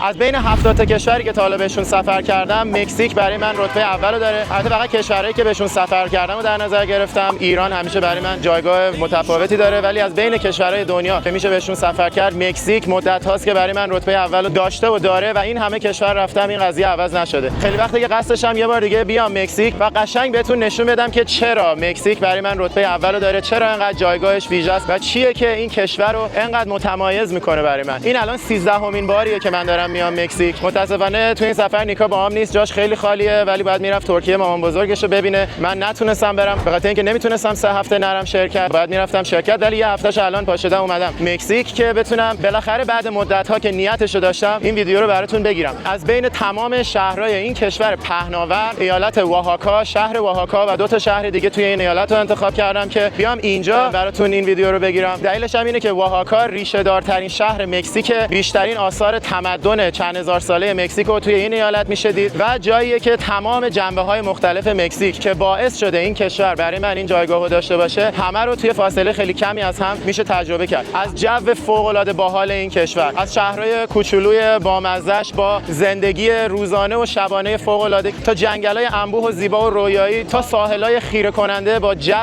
از بین 70 تا کشوری که تا حالا بهشون سفر کردم، مکزیک برای من رتبه اولو داره. البته فقط کشورهایی که بهشون سفر کردم و در نظر گرفتم، ایران همیشه برای من جایگاه متفاوتی داره، ولی از بین کشورهای دنیا که میشه بهشون سفر کرد، مکزیک مدت هاست که برای من رتبه اولو داشته و داره و این همه کشور رفتم این قضیه عوض نشده. خیلی وقته که قصدشم یه بار دیگه بیام مکزیک و قشنگ بهتون نشون بدم که چرا مکزیک برای من رتبه اولو داره، چرا انقدر جایگاهش ویژه است و چیه که این کشور رو انقدر متمایز میکنه برای من. این الان 13مین باریه که من دارم میام مکزیک. متاسفانه تو این سفر نیکا با هم نیست، جاش خیلی خالیه، ولی باید میرفت ترکیه مامان بزرگش رو ببینه. من نتونستم برم به خاطر اینکه نمیتونستم 3 هفته نرم شرکت، باید میرفتم شرکت، ولی یه هفتهش الان پاشدم اومدم مکزیک که بتونم بالاخره بعد مدت ها که نیتشو داشتم این ویدیو رو براتون بگیرم. از بین تمام شهرهای این کشور پهناور، ایالت اوآحاکا، شهر اوآحاکا و 2 تا شهر دیگه توی این ایالت رو انتخاب کردم که بیام اینجا براتون این ویدیو رو بگیرم. دلیلش هم اینه که اوآحاکا ریشه دارترین شهر مکزیک، بیشترین آثار تمدن چند هزار ساله مکزیک رو توی این ایالت میشه دید و جاییه که تمام جنبه‌های مختلف مکزیک که باعث شده این کشور برای من این جایگاه رو داشته باشه، همه رو توی فاصله خیلی کمی از هم میشه تجربه کرد. از جو فوق‌العاده باحال این کشور، از شهرهای کوچولوی بامزه‌اش با زندگی روزانه و شبانه فوق‌العاده تا جنگل‌های انبوه و زیبا و رویایی تا ساحل‌های خیره کننده با جو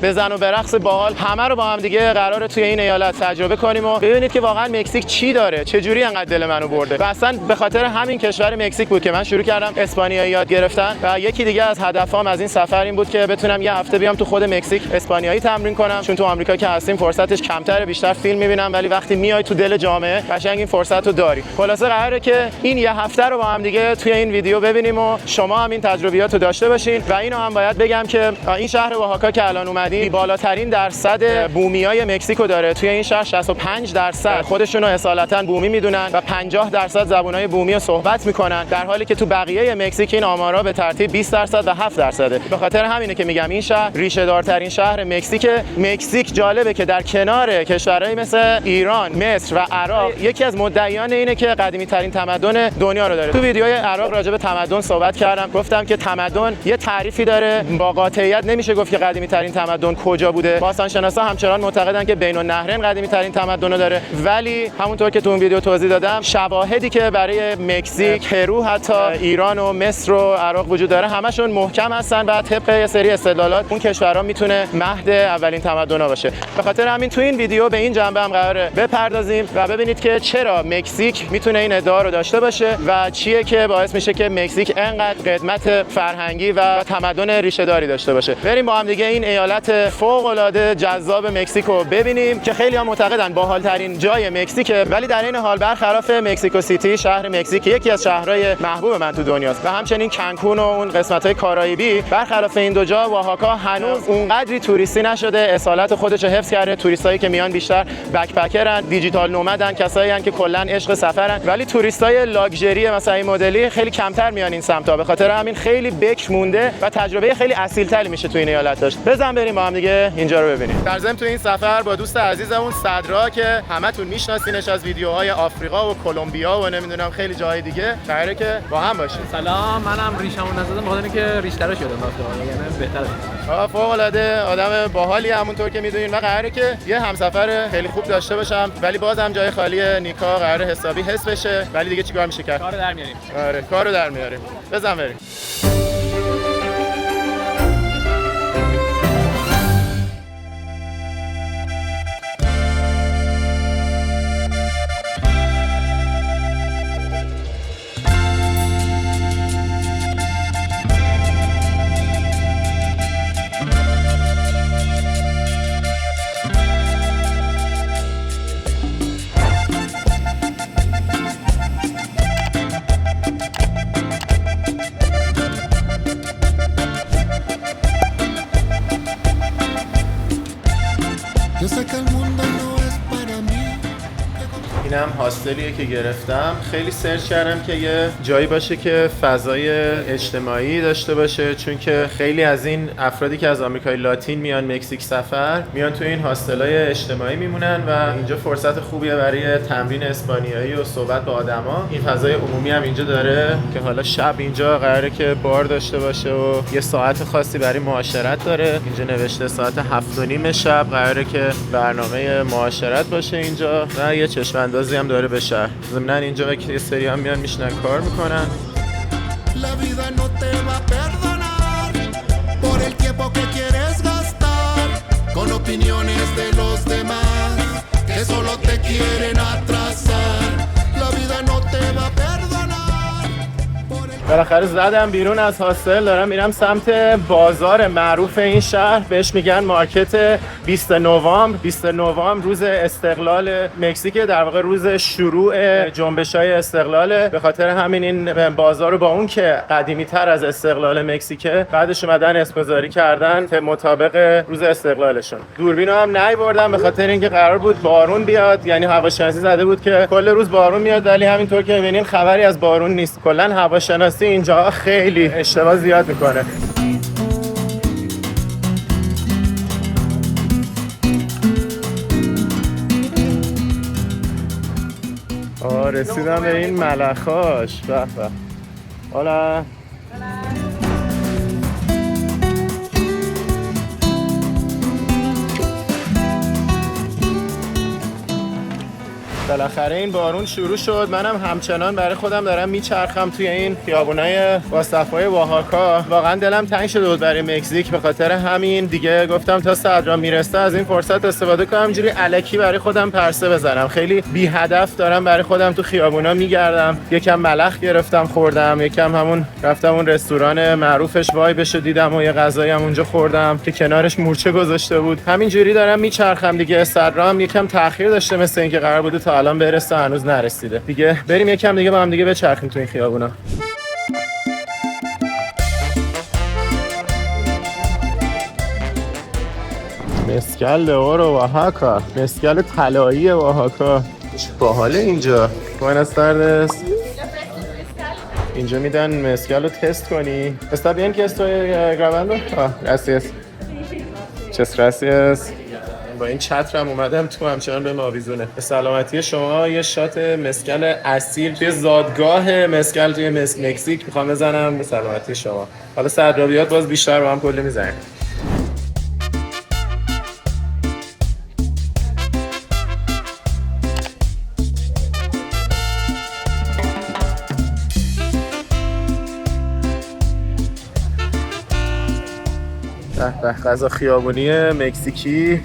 بزن و برقص باحال، همه رو با هم دیگه قراره توی این ایالت تجربه کنیم و ببینید که واقعا مکزیک چی داره، چه جوری انقدر دل منو برده. و اصلا به خاطر همین کشور مکزیک بود که من شروع کردم اسپانیایی یاد گرفتن و یکی دیگه از هدفام از این سفر این بود که بتونم یه هفته بیام تو خود مکزیک اسپانیایی تمرین کنم، چون تو آمریکا که هستیم فرصتش کمتره، بیشتر فیلم می‌بینم، ولی وقتی میای تو دل جامعه قشنگ این فرصت رو داری. خلاصه قراره که این یه هفته رو با هم دیگه توی این ویدیو ببینیم و شما هم این تجربیات رو داشته باشین. و اینو هم باید بگم که این شهر اوآحاکا که الان اومدیم بالاترین درصد بومیای مکزیکو داره. توی این شهر 65% خودشون رو اصالتا بومی میدونن و 50% زبونای بومی رو صحبت میکنن، در حالی که تو بقیه مکزیک این آمارا به ترتیب 20% و 7%. به خاطر همینه که میگم این شهر ریشه دارترین شهر مکزیک. مکزیک جالبه که در کنار کشورهایی مثل ایران، مصر و عراق یکی از مدعیان اینه که قدیمی ترین تمدن دنیا رو داره. تو ویدیوهای عراق راجع به تمدن صحبت کردم، گفتم که تمدن یه تعریفی داره، با قاطعیت نمیشه گفت که قدیمی ترین تمدن کجا بوده. باستانشناسا همچنان معتقدن که بین النهرین قدیمی ترین تمدن رو داره، ولی همونطور که تو اون ویدیو توضیح دادم شواهدی که برای مکزیک، پرو، حتی ایران و مصر و عراق وجود داره همشون محکم هستن و طبق یه سری استدلالات اون کشورها میتونه مهد اولین تمدن‌ها باشه. به خاطر همین تو این ویدیو به این جنبه هم قراره بپردازیم و ببینید که چرا مکزیک میتونه این ادعا رو داشته باشه و چیه که باعث میشه که مکزیک انقدر قدمت فرهنگی و تمدن ریشه داری داشته باشه. بریم با هم دیگه این ایالت فوق العاده جذاب مکزیک رو ببینیم که خیلی‌ها معتقدن باحال ترین جای مکزیکه، ولی در این حال برخلاف مکزیکو سیتی، شهر مکزیک یکی از شهرهای محبوب من تو دنیاست و همچنین کانکون و اون قسمت‌های کارائیبی، برخلاف این دو جا اوآحاکا هنوز اونقدری توریستی نشده، اصالت خودش رو حفظ کرده. توریستایی که میان بیشتر بکپکرن، دیجیتال نومدن، کسایی ان که کلا عشق سفرن، ولی توریستای لاکچری مثلا این مدلی خیلی کمتر میان این سمتا. به خاطر همین خیلی بکر مونده و تجربه خیلی اصیل‌تری میشه تو این ایالت داشت. بزن بریم با هم دیگه اینجا رو ببینیم. در ضمن تو این سفر با دوست عزیزمون صدرا که همتون میشناسینش از ویدیوهای آفریقا و کلمبیا و نمیدونم خیلی جای دیگه، قراره که با هم باشیم. سلام، منم ریشمو نزدم بخاطر اینکه ریش‌ترا شدم افتاد، یعنی بهتره. فوق العاده آدم باحالی همونطور که میدونین و قراره که یه همسفر خیلی خوب داشته باشم، ولی بازم جای خالی نیکا قراره حسابی حس بشه، ولی دیگه چیکار میشه کرد؟ کارو در میاریم. آره کارو در میاریم. بزن بریم. اینم هاستلیه که گرفتم. خیلی سرچ کردم که یه جایی باشه که فضای اجتماعی داشته باشه، چون که خیلی از این افرادی که از آمریکای لاتین میان مکزیک سفر میان تو این هاستلای اجتماعی میمونن و اینجا فرصت خوبیه برای تمرین اسپانیایی و صحبت با آدما. این فضای عمومی هم اینجا داره که حالا شب اینجا قراره که بار داشته باشه و یه ساعت خاصی برای معاشرت داره. اینجا نوشته ساعت 7:30 شب قراره که برنامه معاشرت باشه اینجا و یه چشم اندازی هم داره داره به شهر. ضمناً اینجا یه سری هم میان میشنن کار میکنن. La vida no te va a perdonar por el tiempo que quieres gastar con opiniones de los demás que solo te quieren atrasar. La vida no te va a perdonar por el... بالاخره زدم بیرون از هاستل، دارم میرم سمت بازار معروف این شهر، بهش میگن مارکت 20 نوامبر. 20 نوامبر روز استقلال مکزیک، در واقع روز شروع جنبش‌های استقلاله. به خاطر همین این بازار رو با اون که قدیمی تر از استقلال مکزیکه، بعدش اومدن اسم‌گذاری کردن که مطابق روز استقلالشون. دوربینو هم نیاوردم به خاطر اینکه قرار بود بارون بیاد، یعنی هواشناسی زده بود که کل روز بارون میاد، ولی همینطور که می‌بینین خبری از بارون نیست. کلاً هواشناسی اینجا خیلی اشتباه زیاد میکنه. رسیدم به این ملخاش. به به. حالا بالاخره این بارون شروع شد. منم همچنان برای خودم دارم میچرخم توی این خیابونای با صفای اوآحاکا. واقعا دلم تنگ شده بود برای مکزیک، به خاطر همین دیگه گفتم تا صدرا میرسه از این فرصت استفاده کنم، اینجوری الکی برای خودم پرسه بزنم. خیلی بی هدف دارم برای خودم تو خیابونا میگردم. یکم ملخ گرفتم خوردم، یکم همون رفتم اون رستوران معروفش وایبشو دیدم و یه غذایی هم اونجا خوردم که کنارش مورچه گذاشته بود. همینجوری دارم میچرخم دیگه. صدرام یکم تأخیر داشته، مثل اینکه قرار بود تا الان برسه، هنوز نرسیده. دیگه بریم یکم دیگه با هم دیگه بچرخیم تو این خیابونا. مسکل de oro اوآحاکا، مسکل طلایی اوآحاکا. چه باحاله اینجا. Buenas tardes. اینجا میدن مسکل رو تست کنی. Está bien que estoy grabando? Gracias. Muchas gracias. با این چترم اومدم تو، همچنان به آویزونه. به سلامتی شما. یه شات مسکل اصیل توی زادگاه مسکل توی مکزیک میخوام بزنم. به سلامتی شما. حالا صدرابیات باز بیشتر با هم کلی میزنیم. به غذا خیابونی مکزیکی.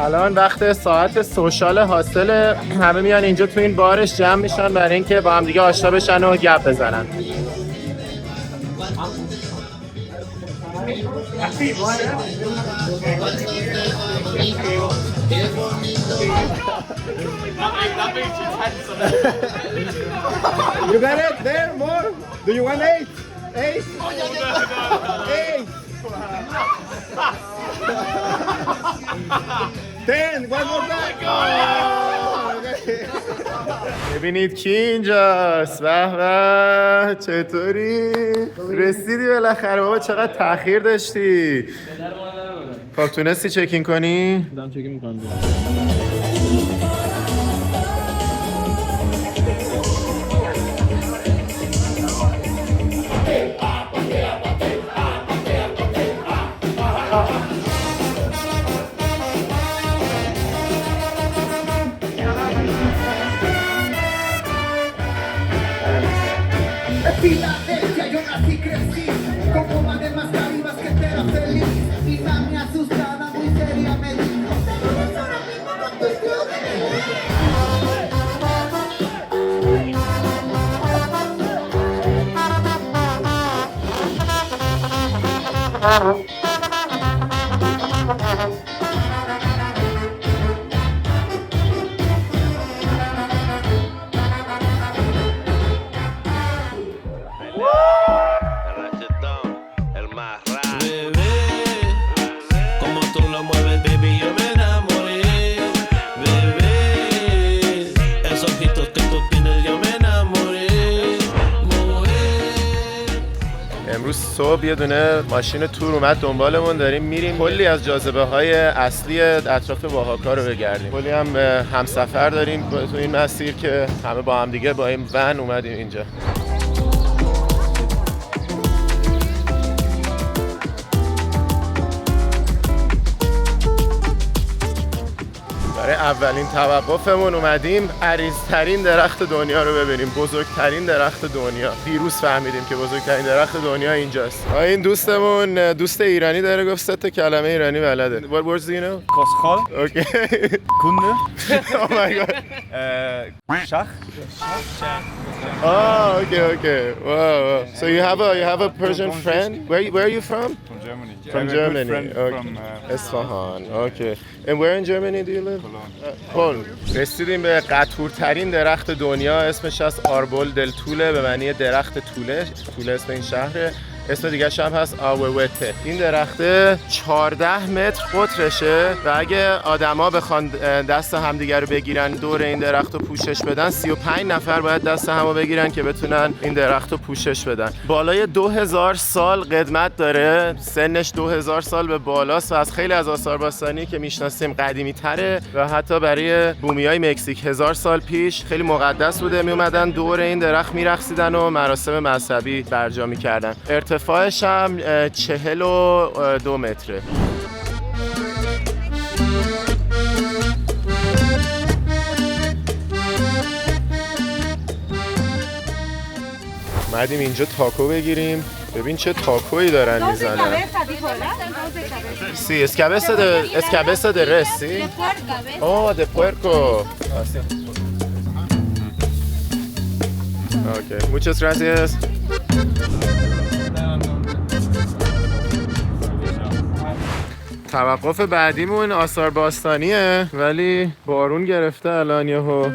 الان وقت ساعت سوشال هاستل، همه میان اینجا تو این بارش جمع میشن برای اینکه با هم دیگه آشنا بشن و گپ بزنن. You got it there, more? Do you want 8? 8? 8? 10, one more time. ببینید کی اینجاست. به به، چطوری؟ رسیدی بالاخره بابا، چقدر تأخیر داشتی. خب تونستی چکین کنی؟ دارم چک می‌کنم. Filadelfia, yo nací, crecí con comas de más caribas que te era feliz. Mi mami asustada, muy seria, me dijo: "Tenemos ahora mismo con tus clubes". امروز صبح یه دونه ماشین تور اومد دنبالمون، داریم میریم کلی از جاذبه‌های اصلی اطراف واهاکا رو بگردیم. کلی هم همسفر داریم تو این مسیر که همه با هم دیگه با این ون اومدیم اینجا. برای اولین توقفمون اومدیم عریض‌ترین درخت دنیا رو ببینیم، بزرگترین درخت دنیا. دیروز فهمیدیم که بزرگترین درخت دنیا اینجاست. این دوستمون دوست ایرانی داره، گفت 3 تا کلمه ایرانی بلده. What words do you know? Koskol, Okay. kunde, Oh my god. Schach. Oh, okay. Wow. So you have a Persian friend? Where are you from? From Germany. From I have a good Germany. friend Okay. from Isfahan. Okay. And where in Germany do you live? Cologne. رسیدیم به قطورترین درخت دنیا، اسمش از آربول دل توله، به معنی درخت توله. توله اسم این شهره. اسم دیگه هم هست آووته. این درخته 14 متر قطرشه و اگه آدما بخوان دست همدیگه رو بگیرن دور این درخت رو پوشش بدن، 35 نفر باید دست همو بگیرن که بتونن این درخت رو پوشش بدن. بالای 2000 سال قدمت داره، سنش 2000 سال به بالاست و از خیلی از آثار باستانی که میشناسیم قدیمی تره و حتی برای بومیای مکزیک 1000 سال پیش خیلی مقدس بوده. می اومدن دور این درخت میرقصیدن و مراسم مذهبی برجا میکردن. ارتفاعش هم 42 متره. اومدیم اینجا تاکو بگیریم. ببین چه تاکویی دارن میزنن. Sí, es cabeza de res, sí. Oh, de puerco. Okay, muchas gracias. توقف بعدیمون آثار باستانیه ولی بارون گرفته الان یهو.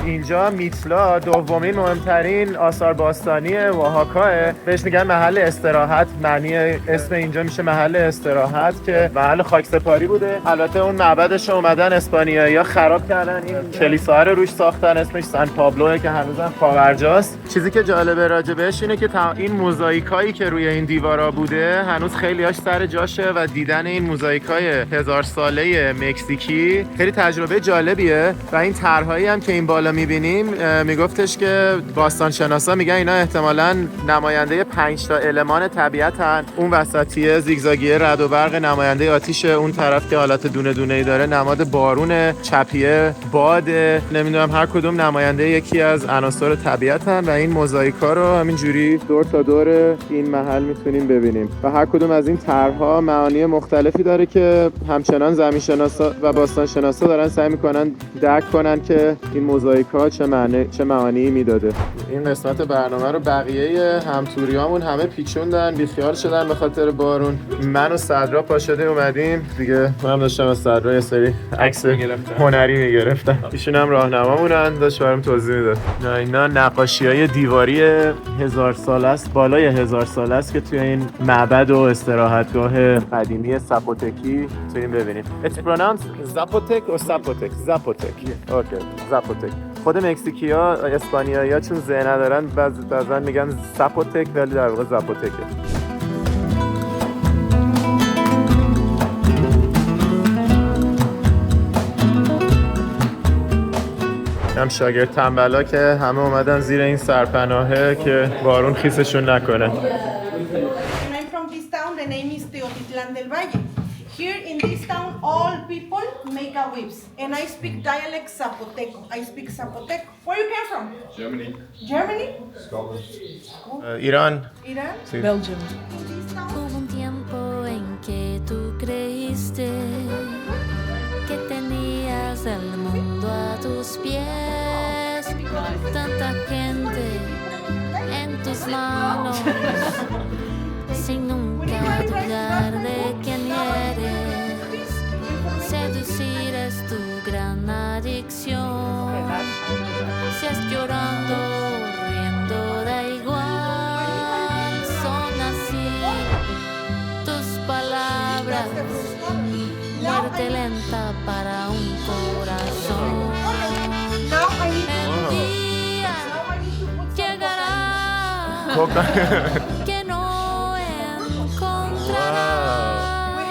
اینجا میتلا دومین مهمترین آثار باستانی اوآحاکاه، بهش میگن محل استراحت. معنی اسم اینجا میشه محل استراحت که محل خاکسپاری بوده. البته اون معبدش اومدن اسپانیایی‌ها خراب کردن، این کلیسا رو روش ساختن، اسمش سن پابلوه که هنوزم پاورجاست. چیزی که جالبه راجبش اینه که این موزاییکایی که روی این دیوارا بوده هنوز خیلیاش سر جاشه و دیدن این موزاییکای 1000 ساله مکزیکی خیلی تجربه جالبیه. و این طرحهایی هم که این بالا میبینیم میگفتش که باستانشناسا میگن اینا احتمالاً نماینده 5 تا المان طبیعتن. اون وسطیه زیگزاگیه رعد و برق نماینده آتیش، اون طرف که حالت دونه دونه‌ای داره نماد بارون، چپیه باد، نمیدونم هر کدوم نماینده یکی از عناصر طبیعتن و این موزاییکا رو همینجوری دور تا دور این محل میتونیم ببینیم و هر کدوم از این طرح‌ها معانی مختلفی داره که همچنان زمین‌شناسا و باستانشناسا دارن سعی میکنن درک کنن که این موزاییکا چه معانی میداده. این قسمت برنامه رو بقیه همتوریامون همه پیچوندن، بیخیال شدن به خاطر بارون. من و صدرا پا شده اومدیم دیگه. منم داشتم از صدرا یه سری عکس هنری میگرفتم. ایشون هم راهنمامونن، داشت برام توضیح میداد. اینا نقاشی‌های دیواری 1000 ساله است، بالای 1000 ساله است که توی این معبد و استراحتگاه قدیمی زاپوتکی می‌تونیم ببینیم. It's pronounced Zapotec or Zapotec? Zapotec. Okay, Zapotec. خود مکزیکی‌ها، اسپانیایی‌ها چون ز ندارن بعضن میگن زاپوتک ولی در واقع زاپوتکه. هم شاگرد تنبلا که همه اومدن زیر این سرپناهه که بارون خیسشون نکنه. And I'm from this town. The name is Teotitlán del Valle. Here in this town, all people make a whips, and I speak dialect Zapoteco. I speak Zapoteco. Where you came from? Germany. Germany? ایران. Iran? Belgium. Hubo un tiempo en que tú creíste que tenías el mundo a tus pies, tanta gente en tus manos, sin nunca dudar de quién eres. Seducir es tu gran adicción. Si es llorando, riendo, da igual. Son así tus palabras, muerte lenta para un corazón. Now I need que no We encontrarás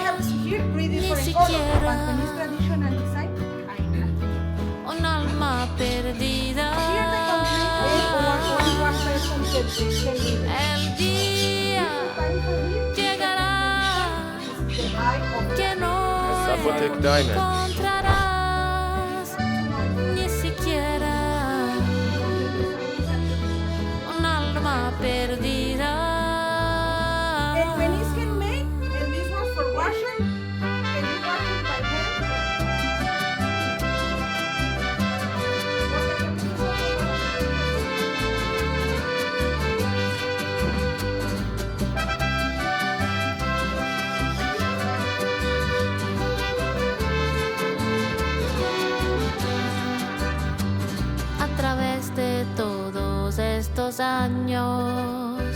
have here three Ni different siquiera. colors. Japanese traditional design. un alma perdida. Here the complaint is one person can live. El día Time for me, llegará the eye of que no Zapotec Diamond. encontrarás ni siquiera un alma perdida. And when it's handmade, and this one's for washing, can you wash it by hand? A través de todos estos años,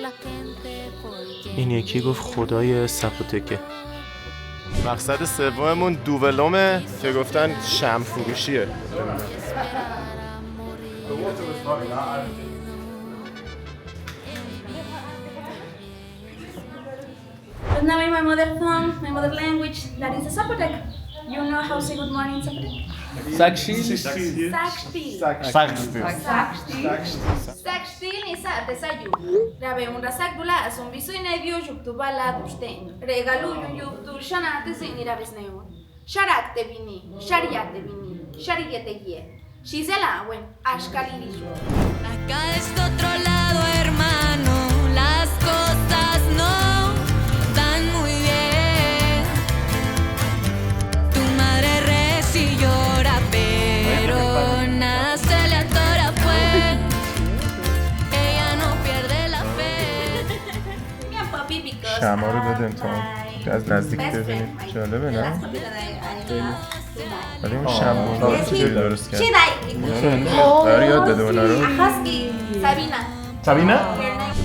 la gente por این یکی گفت خدای سپوتکه. مقصد سوممون دوولومه که گفتن شمع فروشیه. But now in my mother tongue, my mother language, that is the Zapotec. You know how to say good morning in Zapotec? Sakshil. Sakstil. Sakstil is a desayuno. Rabe un rasak dula asum bisu inedio yuktu bala dusten. Regalu yuktu shanate sin irabesneo. Sharak te vini, shariat te vini, shariete guie. Shizela wen, ashkalirisu. Acá de este otro lado, hermano, las cosas no van muy bien. Tu madre reza y llora, pero nada se le atora, pues ella no pierde la fe. Yeah, puppy, because شمع رو بده امتحان از نزدیک best ببینید friend, my جالبه last نه؟ puppy that I love. ولی اون شمع رو چجوری درست کرد؟ She died. قرار یاد بده اونا رو A husky, Sabina. سبینه؟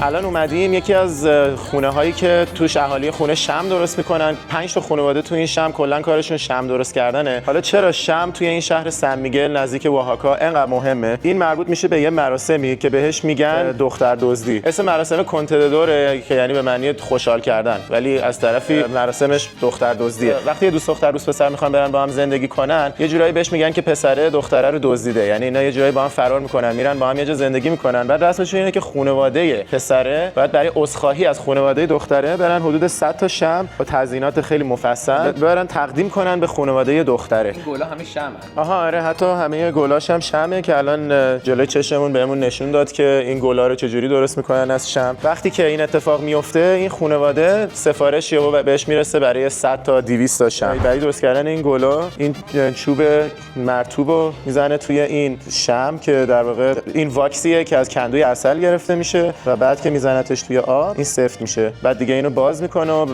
الان اومدیم یکی از خونه هایی که توش اهالی خونه شمع درست میکنن. 5 تا خانواده تو این شمع کلا کارشون شمع درست کردنه. حالا چرا شمع توی این شهر سن میگل نزدیک اوآحاکا اینقدر مهمه؟ این مربوط میشه به یه مراسمی که بهش میگن دختر دزدی. اسم مراسم کنتدوره که یعنی به معنی خوشحال کردن، ولی از طرفی مراسمش دختر دزدیه. وقتی یه دوست دختر دوست پسر میخوان برن با هم زندگی کنن، یه جورایی بهش میگن که پسره دختره رو دزدیده. یعنی اینا یه جورایی با هم فرار میکنن، میرن با هم یه جا زندگی میکنن. بعد رسمشون اینه که خانواده پسره باید برای عذرخواهی از خانواده دختره برن حدود 100 تا شمع با تزیینات خیلی مفصل برن تقدیم کنن به خانواده دختره. گولا همه شمع. آها آره، حتی همه گلاش هم شمعه که الان جلوی چشممون بهمون نشون داد که این گلا رو چجوری درست میکنن از شمع. وقتی که این اتفاق میفته این خانواده سفارش یهو بهش میرسه برای 100 تا 200 تا شمع. برای درست کردن این گلا این چوب مرطوبو میزنه توی این شمع که در واقع این واکسیه که از کندوی عسل گرفته میشه و بعد که میزنتش توی آب این سفت میشه. بعد دیگه اینو باز میکنه و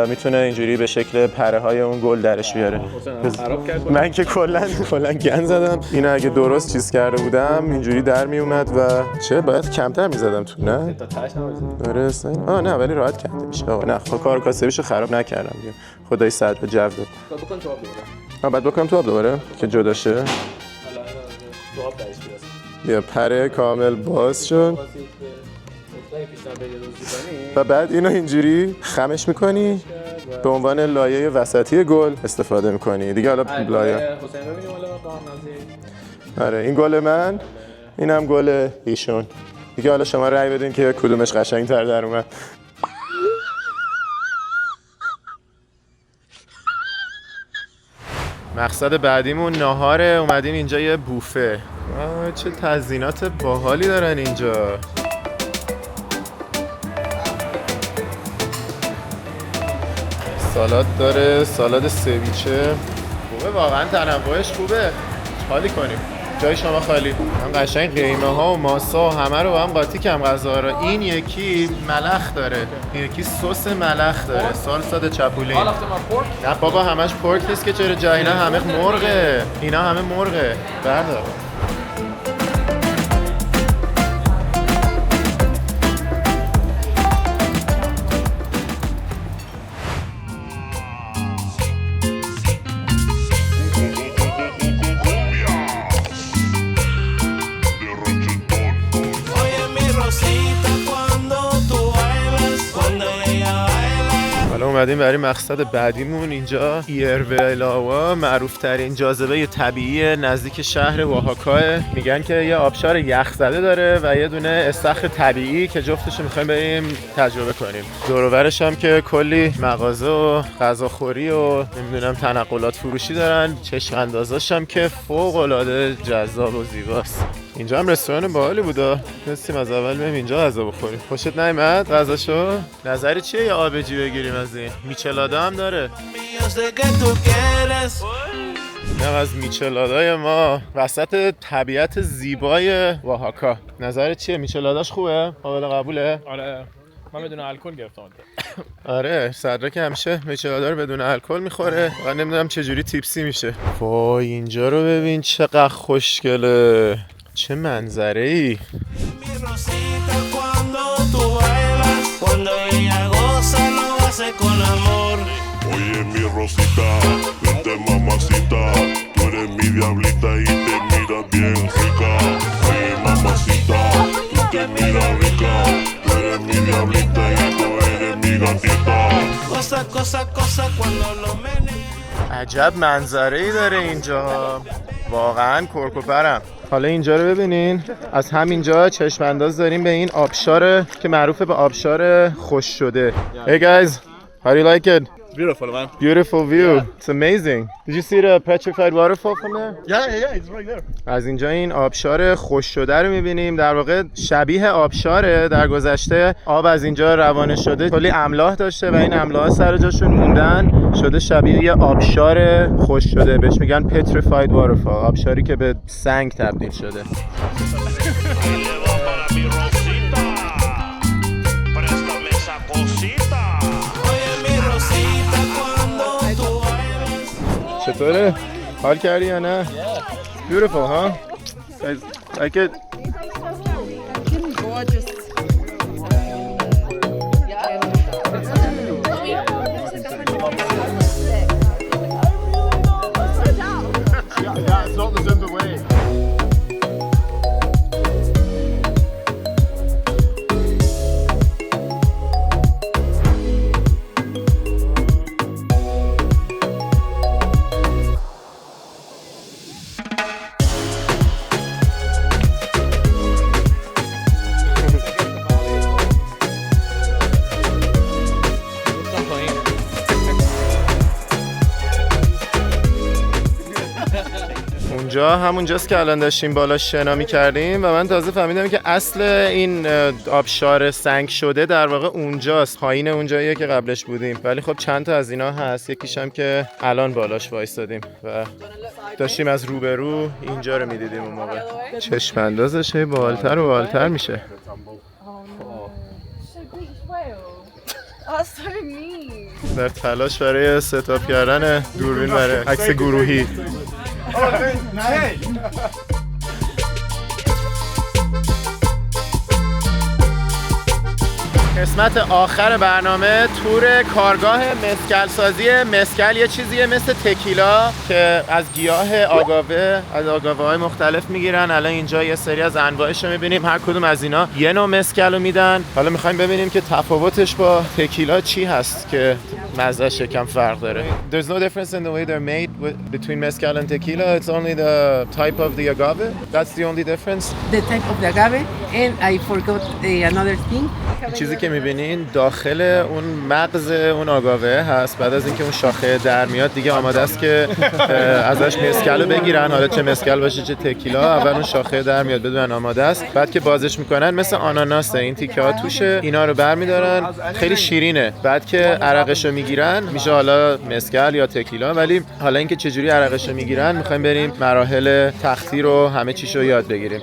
میتونه اینجوری به شکل پره های اون گل درش بیاره. خراب کرد. من که کلا گند زدم. اینو اگه درست چیز کرده بودم اینجوری در میومد و چه باید کمتر میزدم تو نه؟ تا تاش نمیزنه. درست نه ولی راحت کنده میشه. آقا نه کار کاسبیشو خراب نکردم دیگه. خدای صد به جو داد. بکن تو آب دوباره. بعد بکنم تو آب دوباره که جدا شه. حالا تو آب درش بیاد. بیا پره کامل باز شد و بعد اینو اینجوری خمش میکنی به عنوان لایه وسطی گل استفاده میکنی دیگه. حالا لایه حسین ببینیم حالا با نازی. آره این گل من اینم گل ایشون دیگه. حالا شما رأی بدین که کدومش قشنگ‌تر در اومد. مقصد بعدیمون ناهاره. اومدیم اینجا یه بوفه. چه تزیینات باحالی دارن اینجا. سالاد داره، سالاد سویچه. خوبه واقعا، تنوعش خوبه. حالی کنیم. جای شما خالی. من قشنگ قیمه ها و ماسا و همه رو با هم قاطی کردم غذا رو. این یکی ملخ داره، این یکی سس ملخ داره، سالساد چپولین. نه بابا همش پورک نیست که چرا جای اینا همه مرغه. اینا همه مرغه. بردار. Oye mi Rosita, اومدیم برای مقصد بعدیمون. اینجا ایروالاوا معروف ترین جاذبه طبیعی نزدیک شهر اوآحاکا. میگن که یه آبشار یخ زده داره و یه دونه استخر طبیعی که جفتش میخوایم بریم تجربه کنیم. دور و برش هم که کلی مغازه و غذاخوری و نمیدونم تنقلات فروشی دارن. چشم اندازاش هم که فوق العاده جذاب و زیباست. اینجا هم رستوران باحالی بودا. نستیم از اول بریم اینجا غذا بخوریم. خوشت نیامد غذاشو؟ نظری چیه یه آبجی بگیریم از این؟ میچلادا هم داره. اینم از میچلادای ما وسط طبیعت زیبای اوآحاکا. نظرت چیه؟ میچلاداش خوبه؟ قابل قبوله؟ آره من بدون الکل گرفتم. آره صدرا که همیشه میچلادا رو بدون الکل میخوره. من نمیدونم چه جوری تیپسی میشه. وای اینجا رو ببین چقدر خوشگله. چه منظره ای. Oye mi Rosita, vente mamacita, tú eres mi diablita y te miras bien rica. Oye mamacita, tú te miras rica, tú eres mi diablita y tú eres mi gatita. Cosa, cosa, cosa cuando lo meneas. عجب منظره ای داره اینجا. واقعا کرکوپرم. حالا اینجا رو ببینین. از همینجا چشم انداز داریم به این آبشار که معروفه به آبشار خوش شده. Hey guys, how do you like it? Beautiful, man. Beautiful view. It's amazing. Did you see the petrified waterfall from there? Yeah, it's right there. از اینجا این آبشار خوش شده رو می‌بینیم. در واقع شبیه آبشاره. در گذشته آب از اینجا روانه شده. کلی املاح داشته و این املاح سر جاشون موندن. شده شبیه یه آبشار خوش شده. بهش میگن petrified waterfall. آبشاری که به سنگ تبدیل شده. چطوره؟ حال کردی یا نه؟ Beautiful, huh? Guys, like it? Yeah, it's not the Zumba way. اونجا همونجاست که الان داشتیم بالا شنا می‌کردیم و من تازه فهمیدم که اصل این آبشار سنگ شده در واقع اونجاست. پایین اونجاییه که قبلش بودیم. ولی خب چند تا از اینا هست. یکیش هم که الان بالاش وایسادیم و داشتیم از روبرو اینجا رو می‌دیدیم اون موقع. چشم اندازش هی بالاتر و بالاتر میشه. در تلاش برای ستاپ کردن دوربین برای عکس گروهی. قسمت آخر برنامه تور کارگاه مسکل سازی. مسکل یه چیزیه مثل تکیلا که از گیاه آگاوه از آگاوه‌های مختلف میگیرن. الان اینجا یه سری از انواعش رو میبینیم. هر کدوم از اینا یه نوع مسکل رو میدن. حالا میخوایم ببینیم که تفاوتش با تکیلا چی هست که مزه‌ش یکم فرق داره. There's no difference in the way they're made between mezcal and tequila. It's only the type of the agave. That's the only difference. The type of the agave and I forgot another thing. چیزی که می‌بینین داخل اون مغز اون آگاوه هست. بعد از اینکه اون شاخه در میاد دیگه آماده است که ازش مسکل رو بگیرن. حالا چه مسکل باشه چه تکیلا. اول اون شاخه در میاد بدون آماده است. بعد که بازش میکنن مثل آناناسه این تیکه‌ها توشه. اینا رو برمی‌دارن. خیلی شیرینه. بعد که عرقش رو میگیرن میشه حالا مسکل یا تکیلا. ولی حالا اینکه چجوری عرقش رو میگیرن می‌خوایم بریم مراحل تختی رو همه چیشو یاد بگیریم.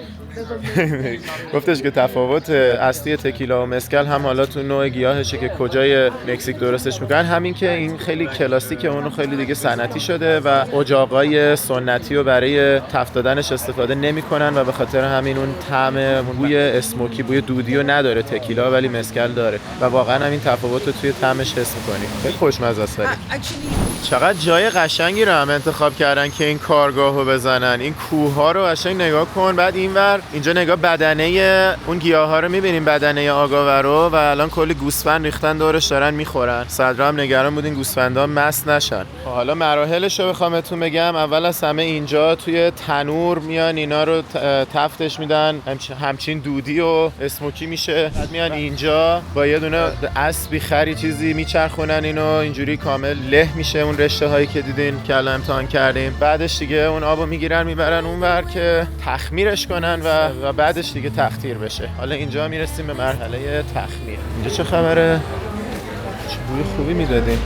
گفتش که تفاوت اصلی تکیلا و مسکل هم حالا تو نوع گیاهشه که کجای مکزیک درستش میکنن. همین که این خیلی کلاسیکه اونو خیلی دیگه صنعتی شده و اجاقای سنتی رو برای تفت دادنش استفاده نمیکنن و به خاطر همین اون طعم بوی اسموکی بوی دودی رو نداره تکیلا ولی مسکل داره و واقعا همین تفاوت رو توی طعمش حس میکنی. خیلی خوشمزه است. Actually چقدر جای قشنگی رو هم انتخاب کردن که این کارگاهو بزنن. این کوه‌ها رو قشنگ نگاه کن. بعد اینور اینجا نگاه بدنه اون گیاها رو می‌بینیم، بدنه آگاورو، و الان کلی گوسفند ریختن دورش دارن میخورن. صدرا هم نگران بود این گوسفندا مست نشن. حالا مراحلش رو بخوام بهتون بگم، اول از همه اینجا توی تنور میان اینا رو تفتش میدن، همچین دودی و اسموکی میشه. بعد میان اینجا با یه دونه اسبی خری چیزی میچرخونن اینو، اینجوری کامل له میشه اون رشته هایی که دیدین که الان امتحان کردیم. بعدش دیگه اون آبو میگیرن میبرن اونور که تخمیرش کنن و بعدش دیگه تقطیر بشه. حالا اینجا میرسیم به مرحله تخمیر. اینجا چه خبره؟ چه بوی خوبی میدادین.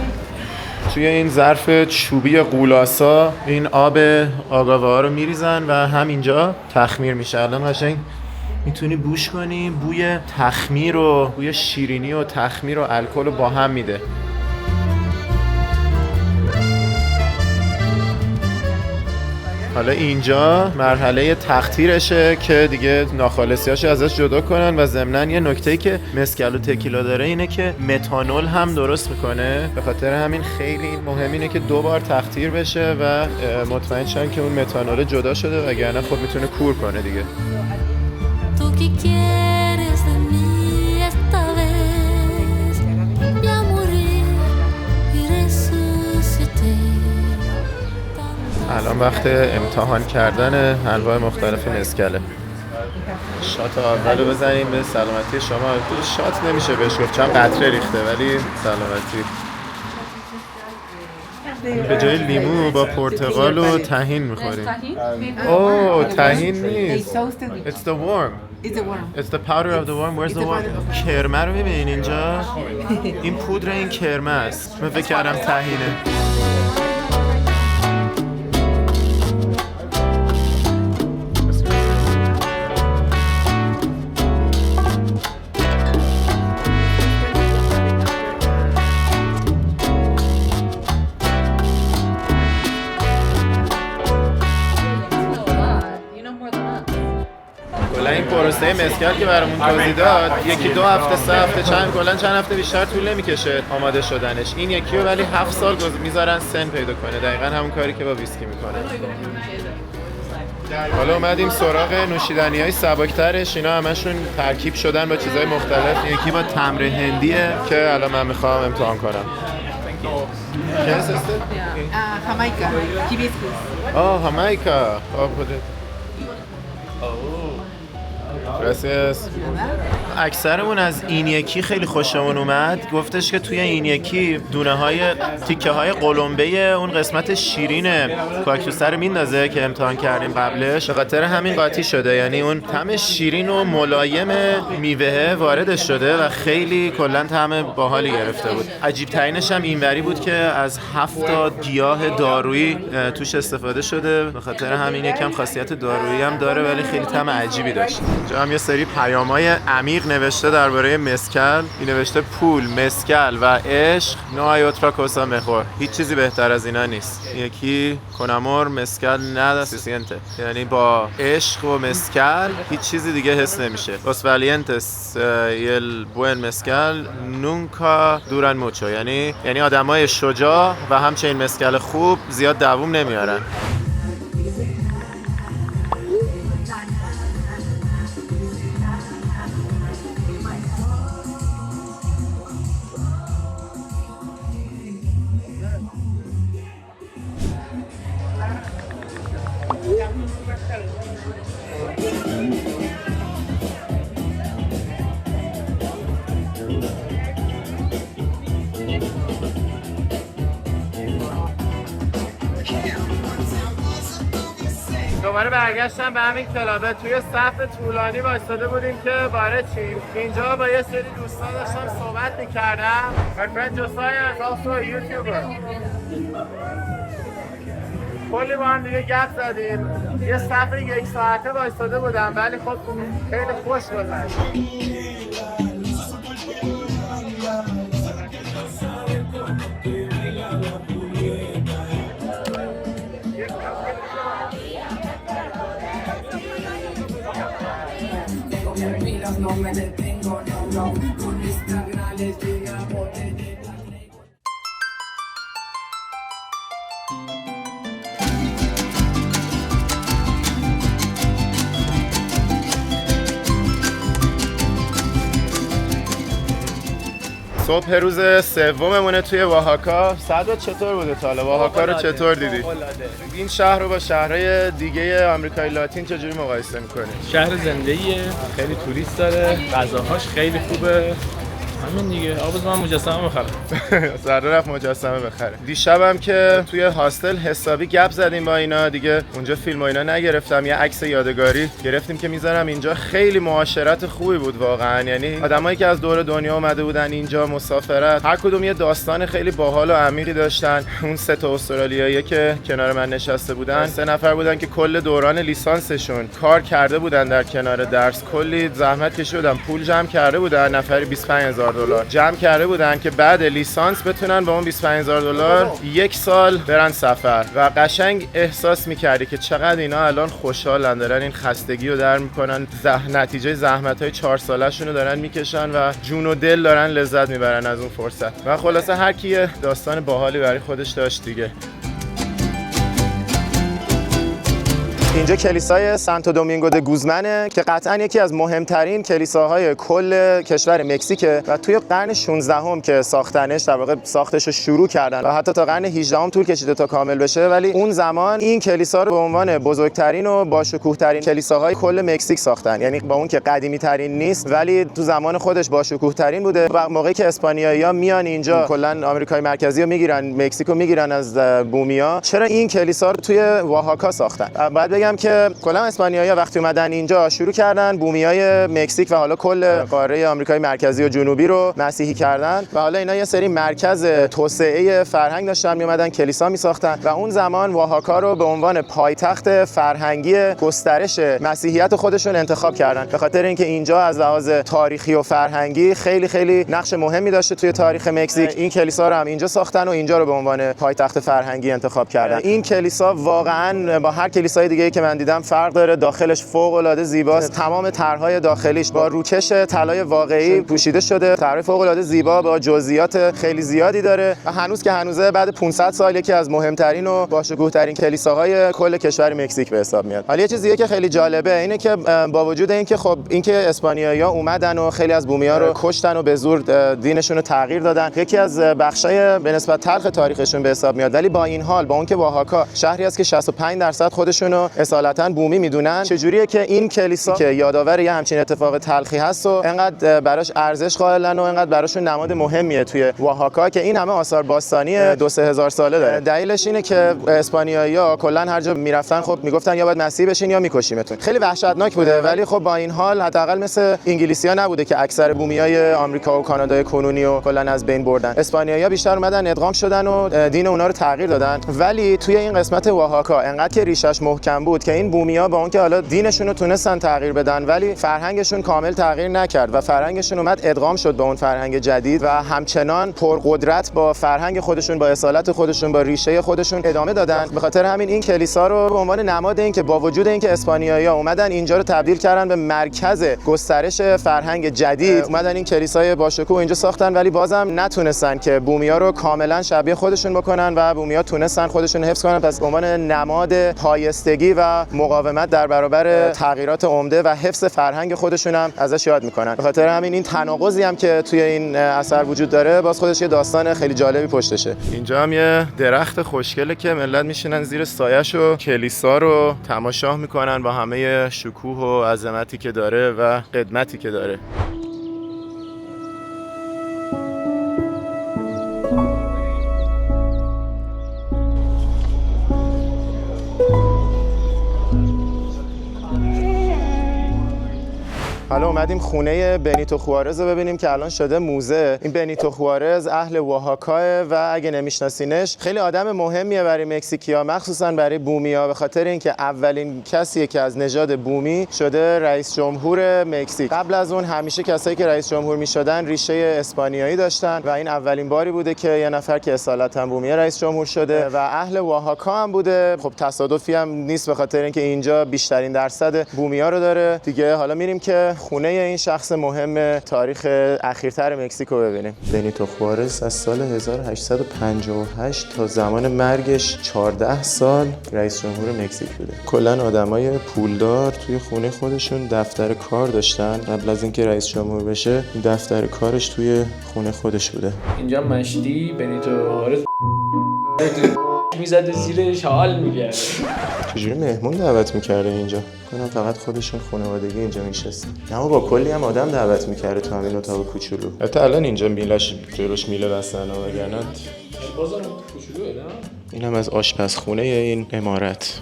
توی این ظرف چوبی قولاسا این آب آگاوه‌ها رو میریزن و همینجا تخمیر میشه. الان قشنگ میتونی بوش کنی بوی تخمیر و بوی شیرینی و تخمیر و الکل رو با هم میده. حالا اینجا مرحله تقطیرشه که دیگه ناخالصیاشو ازش جدا کنن و ضمناً یه نکته‌ای که مسکل و تکیلا داره اینه که متانول هم درست میکنه. به خاطر همین خیلی مهم اینه که 2 بار تقطیر بشه و مطمئن شن که اون متانول جدا شده، وگرنه خب میتونه کور کنه دیگه. الان وقت امتحان کردن انواع مختلف مسکله. شات اول رو بزنیم به سلامتی شما. شات نمیشه بهش گفت چون قطره ریخته، ولی سلامتی. به جای لیمو با پرتقال و طحین میخوریم. اوه طحین نیست. It's the worm. It's the powder of the worm. Where's the worm? کرمه رو میبینین اینجا؟ این پودر این کرمه است. من فکر کردم طحینه. این پروسه مسکل که برامون توضیح داد 1-2 هفته 3 هفته چند هفته بیشتر طول نمیکشه آماده شدنش. این یکی رو ولی 7 سال میذارن سن پیدا کنه. دقیقاً همون کاری که با ویسکی میکنه. حالا اومدیم سراغ نوشیدنی‌های سبک‌ترش. اینا همشون ترکیب شدن با چیزهای مختلف. یکی با تمر هندیه که الان من میخوام امتحان کنم. ¿Qué es este? Jamaica, hibiscus. Oh, Jamaica. Oh, put it. Gracias. اکثرمون از این یکی خیلی خوشمون اومد. گفتش که توی این یکی تیکه های قلمبه اون قسمت شیرین کاکتوس رو میندازه که امتحان کردیم قبلش. به خاطر همین قاطی شده، یعنی اون طعم شیرین و ملایم میوه واردش شده و خیلی کلا طعم باحالی گرفته بود. عجیب ترینش هم اینوری بود که از 7 گیاه دارویی توش استفاده شده. به خاطر همین یکم خاصیت دارویی هم داره ولی خیلی طعم عجیبی داشت. اینجا هم یه سری پیام‌های عمیق نوشته درباره مسکل. این نوشته پول، مسکل و عشق no hay otra cosa mejor. هیچ چیزی بهتر از اینا نیست. یکی con amor mezcal nada se siente. یعنی با عشق و مسکل هیچ چیزی دیگه حس نمیشه. Los valientes y el buen mezcal nunca duran mucho. یعنی آدمای شجاع و همچنین مسکل خوب زیاد دوام نمیارن. دوباره برگشتم به همین کلابه. توی صف طولانی وایساده بودیم که وارد شیم. اینجا با یه سری دوستان داشتم صحبت می‌کردم. My friend Josiah is also a YouTuber. کلی با هم دیگه گپ زدیم. یه صف 1 ساعته وایساده بودم ولی خب خیلی خوش گذشت. No me detengo, no, con mis carnales llegamos de صبح روز سوممونه توی اوآحاکا. صدرت چطور بوده تا حالا؟ اوآحاکا رو چطور دیدی؟ این شهر رو با شهرهای دیگه آمریکای لاتین چجوری مقایسه می‌کنی؟ شهر زنده‌ایه، خیلی توریست داره، غذاهاش خیلی خوبه. همین دیگه. آبز من مجسمه بخرم. سر رفت مجسمه بخره. دیشبم که توی هاستل حسابی گپ زدیم با اینا دیگه، اونجا فیلم و اینا نگرفتم، یه عکس یادگاری گرفتیم که میذارم اینجا. خیلی معاشرت خوبی بود واقعا، یعنی آدمایی که از دور دنیا اومده بودن اینجا مسافرت، هر کدوم یه داستان خیلی باحال و عمیقی داشتن. اون 3 تا استرالیایی که کنار من نشسته بودن 3 نفر بودن که کل دوران لیسانسشون کار کرده بودن در کنار درس، کلی زحمت کشیده بودن، پول جمع کرده بودن، نفری $25,000 جمع کرده بودن که بعد لیسانس بتونن با اون $25,000 1 سال برن سفر. و قشنگ احساس می‌کردی که چقدر اینا الان خوشحالن، دارن این خستگی رو در میکنن، نتیجه زحمت‌های 4 ساله‌شون رو دارن میکشن و جون و دل دارن لذت میبرن از اون فرصت. و خلاصه هر کی داستان باحالی برای خودش داشت دیگه. اینجا کلیسای سانتو دومینگو د گوزمنه که قطعاً یکی از مهمترین کلیساهای کل کشور مکزیکه و توی قرن 16 که ساختنش، در واقع ساختش رو شروع کردن و حتی تا قرن 18 طول کشیده تا کامل بشه، ولی اون زمان این کلیسا رو به عنوان بزرگترین و با شکوه‌ترین کلیساهای کل مکزیک ساختن. یعنی با اون که قدیمی ترین نیست ولی تو زمان خودش با شکوه ترین بوده. و موقعی که اسپانیایی‌ها میان اینجا کلاً آمریکای مرکزی رو میگیرن، مکزیکو میگیرن از بومیا، چرا این کلیسا رو توی اوآحاکا ساختن؟ بعد بگم که کلا اسپانیایی‌ها وقتی اومدن اینجا شروع کردن بومیای مکزیک و حالا کل قاره آمریکای مرکزی و جنوبی رو مسیحی کردن و حالا اینا یه سری مرکز توسعه فرهنگ داشتن، می اومدن کلیسا می‌ساختن و اون زمان اوآحاکا رو به عنوان پایتخت فرهنگی گسترش مسیحیت خودشون انتخاب کردن، به خاطر اینکه اینجا از لحاظ تاریخی و فرهنگی خیلی خیلی نقش مهمی داشته توی تاریخ مکزیک. این کلیسا رو هم اینجا ساختن و اینجا رو به عنوان پایتخت فرهنگی انتخاب کردن. این کلیسا واقعاً با هر کلیسای دیگه‌ای که من دیدم فرق داره، داخلش فوق‌العاده زیباست، تمام طرح‌های داخلیش با روکش طلای واقعی پوشیده شده، طرح فوق‌العاده زیبا با جزئیات خیلی زیادی داره و هنوز که هنوزه بعد 500 سال یکی از مهمترین و با شکوه‌ترین کلیساهای کل کشور مکزیک به حساب میاد. حالا یه چیزیه که خیلی جالبه اینه که با وجود اینکه خب اینکه اسپانیایی‌ها اومدن و خیلی از بومی‌ها رو کشتن و به زور دینشون رو تغییر دادن، یکی از بخشای به نسبت تلخ تاریخشون به حساب میاد، ولی با این حال با اونکه اوآحاکا شهری است که 65% خودشون رو اصالتاً بومی میدونن، چجوریه که این کلیسا که یادآور یه همچین اتفاق تلخی هست و انقدر براش ارزش قائلن و انقدر براشون نماد مهمیه توی اوآحاکا که این همه آثار باستانی 2-3 هزار ساله داره. دلیلش اینه که اسپانیایی‌ها کلا هر جا میرفتن خب میگفتن یا باید مسیحی بشین یا میکشیمتون. خیلی وحشتناک بوده، ولی خب با این حال حداقل مثل انگلیسی‌ها نبوده که اکثر بومیای آمریکا و کانادای کنونی و کلا از بین بردن. اسپانیایی‌ها بیشتر اومدن ادغام شدن و دین اونا رو تغییر دادن، ولی توی این قسمت اوآحاکا انقدر که ریشش محکم بود که این بومیا با اون که حالا دینشون رو تونستن تغییر بدن ولی فرهنگشون کامل تغییر نکرد و فرهنگشون اومد ادغام شد با اون فرهنگ جدید و همچنان پرقدرت با فرهنگ خودشون، با اصالت خودشون، با ریشه خودشون ادامه دادن. به خاطر همین این کلیسا رو به عنوان نماد این که با وجود اینکه اسپانیایی‌ها اومدن اینجا رو تبدیل کردن به مرکز گسترش فرهنگ جدید، اومدن این کلیسای با شکوه اینجا ساختن، ولی بازم نتونستن که بومیا رو کاملا شبیه خودشون بکنن و بومیا تونستن خودشون حفظ کنن. پس به عنوان نماد پایستگی و مقاومت در برابر تغییرات عمده و حفظ فرهنگ خودشون هم ازش یاد میکنن. به خاطر همین این تناقضی هم که توی این اثر وجود داره باز خودش یه داستان خیلی جالبی پشتشه. اینجا هم یه درخت خوشگله که ملت میشینن زیر سایه‌ش و کلیسا رو تماشا میکنن با همه شکوه و عظمتی که داره و قدمتی که داره. حالا اومدیم خونه بنیتو خوارز رو ببینیم که الان شده موزه. این بنیتو خوارز اهل اوآحاکا و اگه نمیشناسینش خیلی آدم مهمیه برای مکزیکیا، مخصوصا برای بومیا، به خاطر اینکه اولین کسیه که از نژاد بومی شده رئیس جمهور مکزیک. قبل از اون همیشه کسایی که رئیس جمهور میشدن ریشه اسپانیایی داشتن و این اولین باری بوده که یه نفر که اصالتا بومی رئیس جمهور شده و اهل اوآحاکا هم بوده. خب تصادفی هم نیست به خاطر اینکه اینجا بیشترین درصد بومیا رو داره دیگه. حالا میریم که خونه این شخص مهم تاریخ اخیرتر مکزیک رو ببینیم. بنیتو خوارز از سال 1858 تا زمان مرگش 14 سال رئیس جمهور مکزیک بوده. کلاً آدمای پولدار توی خونه خودشون دفتر کار داشتن. قبل از اینکه رئیس جمهور بشه دفتر کارش توی خونه خودش بوده. اینجا مشتی بنیتو خوارز میزد زیرش حال میگرد. چجوری مهمون دعوت میکرده اینجا؟ کنم فقط خودشون خانوادگی اینجا میشستن. نه با کلی هم آدم دعوت میکرده تو همین اتاق کوچولو. البته الان اینجا میلش جلوش میله بستن وگرنه بازم کوچولوه نه؟ اینم از آشپزخونه این عمارت.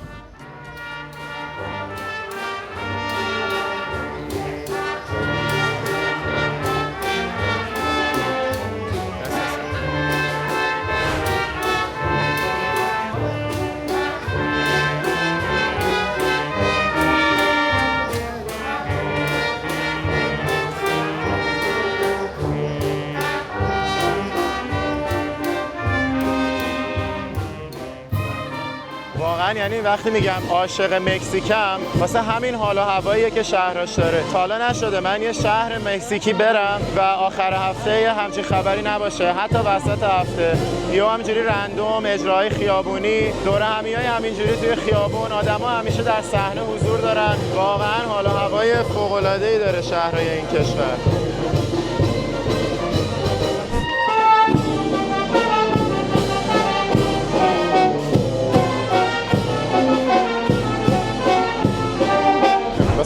یعنی وقتی میگم عاشق مکزیکم واسه همین حال و هواییه که شهراش داره. تا حالا نشده من یه شهر مکزیکی برم و آخر هفته همچین خبری نباشه، حتی وسط هفته یا همینجوری رندوم اجرای خیابونی دور همیای همینجوری توی خیابون آدما همیشه در صحنه حضور دارن. واقعا حال و هوای فوق‌العاده‌ای داره شهرهای این کشور.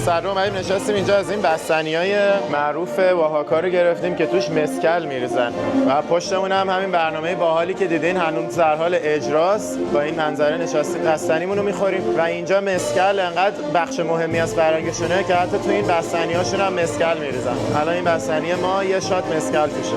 سر رو اومدیم نشستیم اینجا از این بستنیای معروف اوآحاکا رو گرفتیم که توش مسکل میریزن و پشتمون هم همین برنامه باحالی که دیدین هنوز در حال اجراست. با این منظره نشستیم بستنیمون رو میخوریم و اینجا مسکل انقدر بخش مهمی از فرهنگشونه که حتی تو این بستنیاشون هم مسکل میریزن. الان این بستنی ما یه شات مسکل توشه.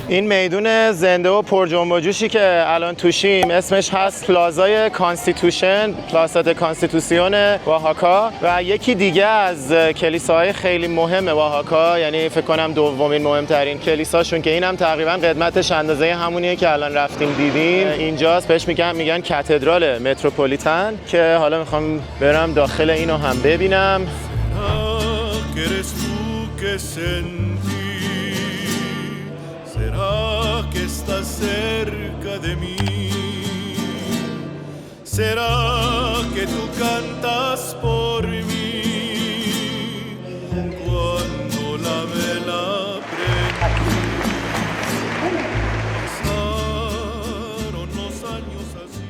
این میدون زنده و پر جنب و جوشی که الان توشیم اسمش هست پلازای کانستیتوشن، پلازا کانستیتوسیون اوآحاکا و یکی دیگه از کلیساهای خیلی مهم اوآحاکا، یعنی فکر کنم دومین مهمترین کلیساشون که اینم تقریبا قدمتش اندازه همونیه که الان رفتیم دیدیم. اینجاست بهش میگن کاتدرال متروپولیتن که حالا میخوام برم داخل اینو هم ببینم. ¿Será que estás cerca de mí? ¿Será que tú cantas por mí? Cuando la vela prendí, pasaron los años así.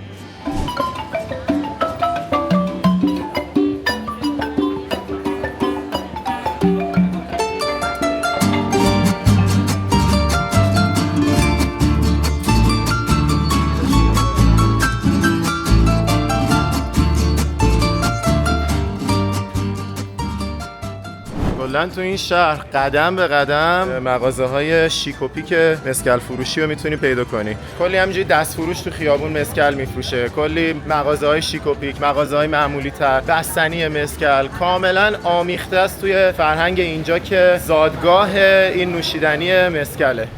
کلاً تو این شهر قدم به قدم مغازه‌های شیک و پیک مسکل فروشی رو میتونی پیدا کنی. کلی همینجوری دست فروش تو خیابون مسکل میفروشه، کلی مغازه‌های شیک و پیک، مغازه‌های معمولی‌تر، بستنی مسکل، کاملاً آمیخته است توی فرهنگ اینجا که زادگاه این نوشیدنی مسکله.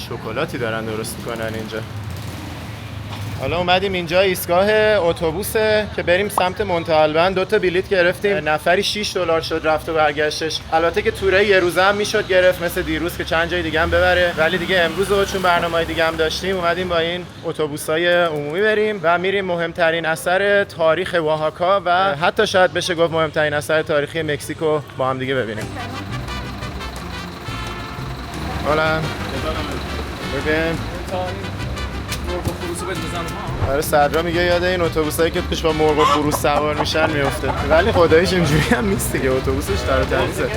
شکلاتی دارن درست میکنن اینجا. حالا اومدیم اینجا ایستگاه اتوبوسه که بریم سمت منتهالبند. 2 تا بلیت گرفتیم، نفری $6 شد رفت و برگشتش. البته که توره یه روزه هم میشد گرفت مثل دیروز که چند جای دیگه هم ببره، ولی دیگه امروز چون برنامه‌های دیگه هم داشتیم اومدیم با این اتوبوسای عمومی بریم و میریم مهمترین اثر تاریخ اوآحاکا و حتی شاید بشه گفت مهمترین اثر تاریخی مکزیکو با هم دیگه ببینیم. حالا ببین آره صدرا میگه یاد این اتوبوسایی که توش با مرغ و خروس سوار میشن میفته، ولی خداییش اینجوری هم نیست دیگه، اتوبوسش در تمیزه.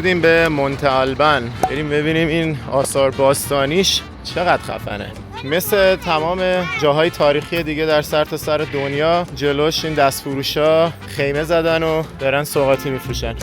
رسیدیم به مونته آلبان. بریم ببینیم این آثار باستانیش چقدر خفنه. مثل تمام جاهای تاریخی دیگه در سرتاسر دنیا جلوش این دستفروشا خیمه زدن و دارن سوغاتی میفروشن.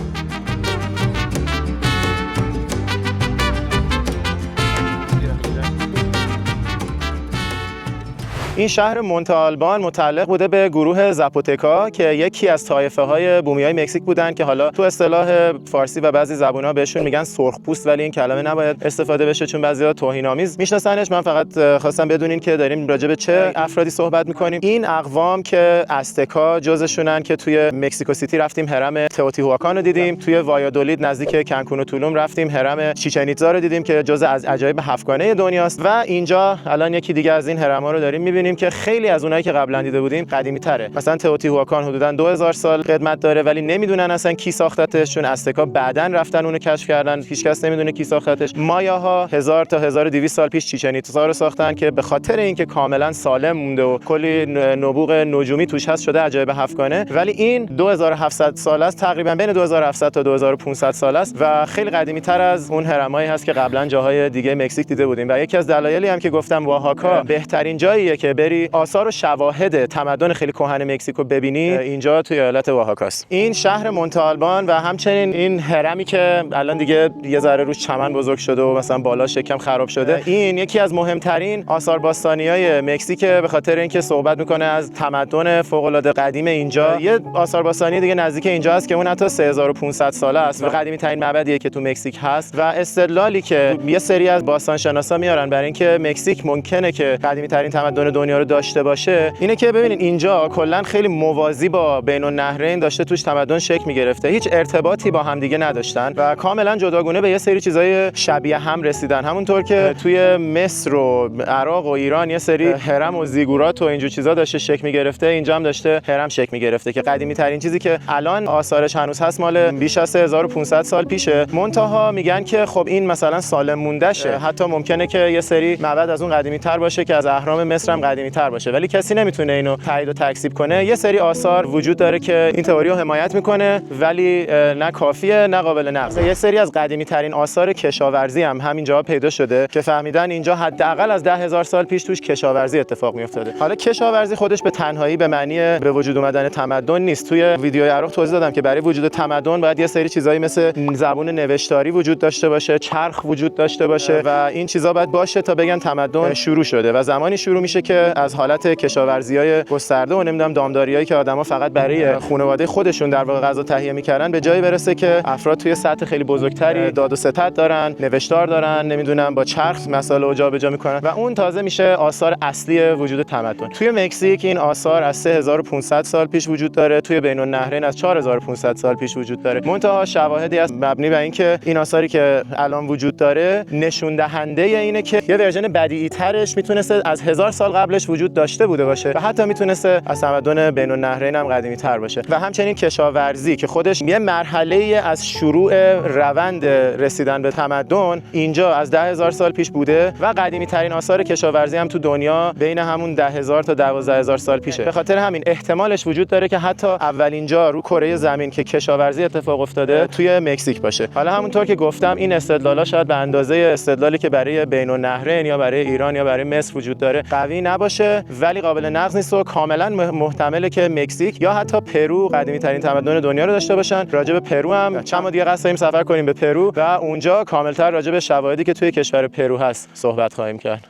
این شهر مونته آلبان متعلق بوده به گروه زاپوتکا که یکی از طایفه‌های بومیای مکزیک بودن که حالا تو اصطلاح فارسی و بعضی زبون‌ها بهشون میگن سرخپوست، ولی این کلمه نباید استفاده بشه چون بعضی‌ها توهین‌آمیز میشناسنش. من فقط خواستم بدونین که داریم راجع به چه افرادی صحبت می‌کنیم. این اقوام که ازتکا جزشونن که توی مکزیکو سیتی رفتیم هرم تئوتیهوآکان رو دیدیم، توی وایادولید نزدیک کنکون و تولوم رفتیم هرم چیچن ایتزا رو دیدیم که جزء از عجایب هفتگانه دنیاست و اینجا الان یکی دیگه از این هرم‌ها رو داریم می‌بینیم که خیلی از اونایی که قبلا دیده بودیم قدیمی‌تره. مثلا تئوتیهوآکان حدوداً 2000 سال قدمت داره ولی نمیدونن اصلا کی ساختتش، چون ازتکا بعداً رفتن اونو کشف کردن، هیچکس نمیدونه کی ساختتش. مایاها 1000 تا 1200 سال پیش چیچن ایتزا رو ساختن که به خاطر اینکه کاملا سالم مونده و کلی نبوغ نجومی توش هست شده عجایب هفتگانه، ولی این 2700 سال است، تقریبا بین 2700 تا 2500 سال است و خیلی قدیمی‌تر از اون هرمایی هست که قبلا جاهای دیگه مکزیک دیده بودیم. و یکی از دلایلی هم که گفتم اوآحاکا بهترین جاییه که بری آثار و شواهد تمدن خیلی کهن مکزیکو ببینی، اینجا توی ایالت اوآحاکاست. این شهر مونته آلبان و همچنین این هرمی که الان دیگه یه ذره روش چمن بزرگ شده و مثلا بالاش یکم خراب شده، این یکی از مهمترین آثار باستانیای مکزیکه به خاطر اینکه صحبت میکنه از تمدن فوق العاده قدیم اینجا. یه آثار باستانی دیگه نزدیک اینجا است که اون حتی 3500 ساله است و قدیمی ترین معبدیه که تو مکزیک هست. و استدلالی که یه سری از باستانشناسا میارن برای اینکه مکزیک ممکنه که قدیمی ترین تمدن دنیا رو داشته باشه اینه که ببینید اینجا کلا خیلی موازی با بین النهرین داشته توش تمدن شکل میگرفته، هیچ ارتباطی با هم دیگه نداشتن و کاملا جداگونه به یه سری چیزای شبیه هم رسیدن. همونطور که توی مصر و عراق و ایران یه سری هرم و زیگورات و اینجور چیزا داشته شکل میگرفته، اینجا هم داشته هرم شکل میگرفته که قدیمی ترین چیزی که الان آثارش هنوز هست مال بیش از 3500 سال پیشه. منتها میگن که خب این مثلا سالم مونده شه، حتی ممکنه که یه سری معبد از اون قدیمی تر باشه که از اهرام مصر هم قدیمی تر باشه، ولی کسی نمیتونه اینو تایید و تکذیب کنه. یه سری آثار وجود داره که این تئوری رو حمایت میکنه ولی نه کافیه نه قابل نقض. یه سری از قدیمی ترین آثار کشاورزی هم همینجا پیدا شده که فهمیدن اینجا حداقل از 10000 سال پیش توش کشاورزی اتفاق میافتاده. حالا کشاورزی خودش به تنهایی به معنی به وجود اومدن تمدن نیست. توی ویدیوی عراق توضیح دادم که برای وجود تمدن باید یه سری چیزایی مثل زبون نوشتاری وجود داشته باشه، چرخ وجود داشته باشه و این چیزا باید باشه تا بگن تمدن شروع شده و زمانی شروع میشه که از حالت کشاورزی‌های گسترده و نمیدونم دامداریایی که آدما فقط برای خانواده خودشون در واقع غذا تهیه میکردن به جایی برسه که افراد توی سطح خیلی بزرگتری داد و ستد دارن، نوشتار دارن، نمیدونم با چرخ مسائل رو جابجا میکنن و اون تازه میشه آثار اصلی وجود تمدن. توی مکزیک این آثار از 3500 سال پیش وجود داره، توی بین النهرین از 4500 سال پیش وجود داره. منتها شواهدی از مبنی بر اینکه این آثاری که الان وجود داره نشون دهنده اینه که یه ورژن بدیعی ترش میتونسته از 1000 سال قبلش وجود داشته بوده باشه و حتی میتونسته از تمدن بین النهرین هم قدیمی تر باشه. و همچنین کشاورزی که خودش یه مرحله از شروع روند رسیدن به تمدن اینجا از 10000 سال پیش بوده و قدیمی ترین آثار کشاورزی هم تو دنیا بین همون 10000 تا 12000 سال پیشه. به خاطر همین احتمالش وجود داره که حتی اولین جا رو کره زمین که کشاورزی اتفاق افتاده توی مکزیک باشه. حالا همونطور که گفتم این استدلالا شاید به اندازه استدلالی که برای بین النهرین یا برای ایران یا برای مصر وجود داره قوی نباشه ولی قابل نقض نیست و کاملا محتمله که مکزیک یا حتی پرو قدیمی ترین تمدن دنیا رو داشته باشن. راجع به پرو هم چند ما دیگه قصد داریم سفر کنیم به پرو و اونجا کاملتر راجع به شواهدی که توی کشور پرو هست صحبت خواهیم کرد.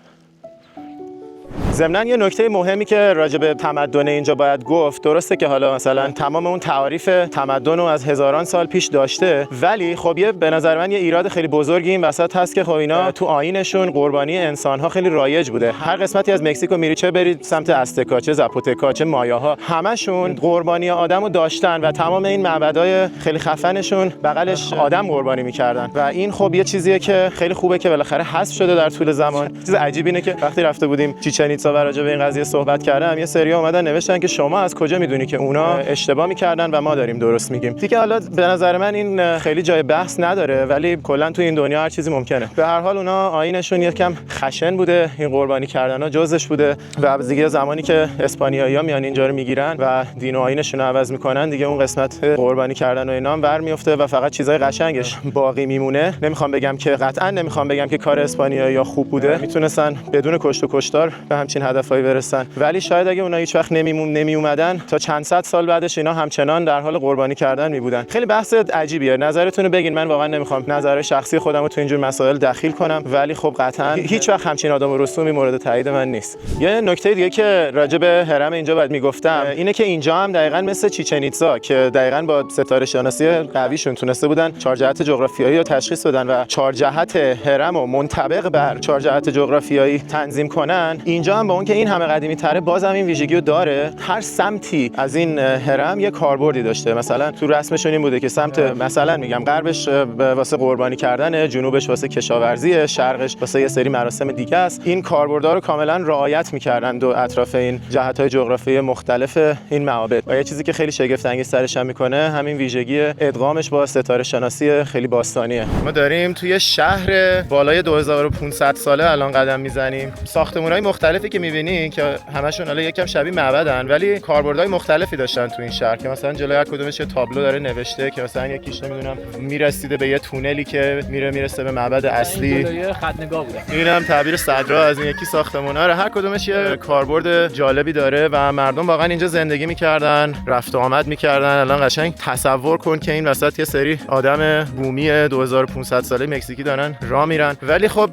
ضمناً یه نکته مهمی که راجع به تمدن اینجا باید گفت، درسته که حالا مثلا تمام اون تعاریف تمدن رو از هزاران سال پیش داشته ولی خب یه به نظر من یه ایراد خیلی بزرگی این وسط هست که خب اینا تو آیینشون قربانی انسان‌ها خیلی رایج بوده. هر قسمتی از مکزیکو میری چه برید سمت ازتکا چه زاپوتکا چه مایاها همشون قربانی آدمو داشتن و تمام این معبدای خیلی خفنشون بغلش آدم قربانی می‌کردن و این خب یه چیزیه که خیلی خوبه که بالاخره حذف شده در طول زمان. چیز عجیبی اینه که وقتی رفته بودیم چیچن نیتزا و راجع به این قضیه صحبت کردم، یه سری اومدن نوشتن که شما از کجا میدونی که اونا اشتباه میکردن و ما داریم درست میگیم. دیگه حالا به نظر من این خیلی جای بحث نداره، ولی کلا تو این دنیا هر چیزی ممکنه. به هر حال اونا آیینشون یکم خشن بوده، این قربانی کردن‌ها جزش بوده و دیگه زمانی که اسپانیایی‌ها میان اینجا رو میگیرن و دین و آیینشون رو عوض میکنن، دیگه اون قسمت قربانی کردن و اینا هم برمیفته و فقط چیزای قشنگش باقی میمونه. نمیخوام بگم که قطعا نمیخوام بگم که کار اسپانیایی‌ها خوب بوده، میتونستن بدون کشت و کشتار به همچین هدفایی برسن، ولی شاید اگه اونا هیچ وقت نمی اومدن تا چند صد سال بعدش اینا همچنان در حال قربانی کردن می بودن. خیلی بحث عجیبیه، نظرتون رو بگین. من واقعا نمیخوام نظر شخصی خودم رو تو اینجور مسائل دخیل کنم، ولی خب قطعا هیچ وقت همچین آدم و رسومی مورد تایید من نیست. یه نکته دیگه که راجع به هرم اینجا باید میگفتم اینه که اینجا هم دقیقاً مثل چیچن ایتزا که دقیقاً با ستاره شناسی قویشون تونسته بودن 4 جهت جغرافیایی رو تشخیص بدن و 4 جهت هرم رو منطبق بر 4 جهت جغرافیایی تنظیم کنن. اینجا هم با اون که این همه قدیمی تره بازم این ویژگی رو داره. هر سمتی از این هرم یه کاربردی داشته. مثلا تو رسمشون این بوده که سمت مثلا میگم غربش واسه قربانی کردن، جنوبش واسه کشاورزی، شرقش واسه یه سری مراسم دیگه است. این کاربردها رو کاملا رعایت می‌کردن دو اطراف این جهت‌های جغرافیایی مختلف این معابد. و یه چیزی که خیلی شگفت انگیز سرش هم میکنه همین ویژگی ادغامش با ستاره شناسی خیلی باستانیه. ما داریم توی شهر بالای 2500 ساله الان قدم میزنیم. ساختمان‌های مختلفی که می‌بینی که همشون حالا یکم شبیه معبدن، ولی کاربردهای مختلفی داشتن تو این شهر که مثلا جلوی هر کدومش یه تابلو داره نوشته که مثلا یکیش نمیدونم میرسیده به یه تونلی که میرسه به معبد اصلی. خط نگاه بوده. اینم تعبیر صدرا از این یکی ساختمان‌ها رو. هر کدومش یه کاربرد جالبی داره و مردم واقعا اینجا زندگی می‌کردن، رفت و آمد می‌کردن. الان قشنگ تصور کن که این وسط یه سری آدم بومی 2500 ساله مکزیکی دارن راه میرن. ولی خب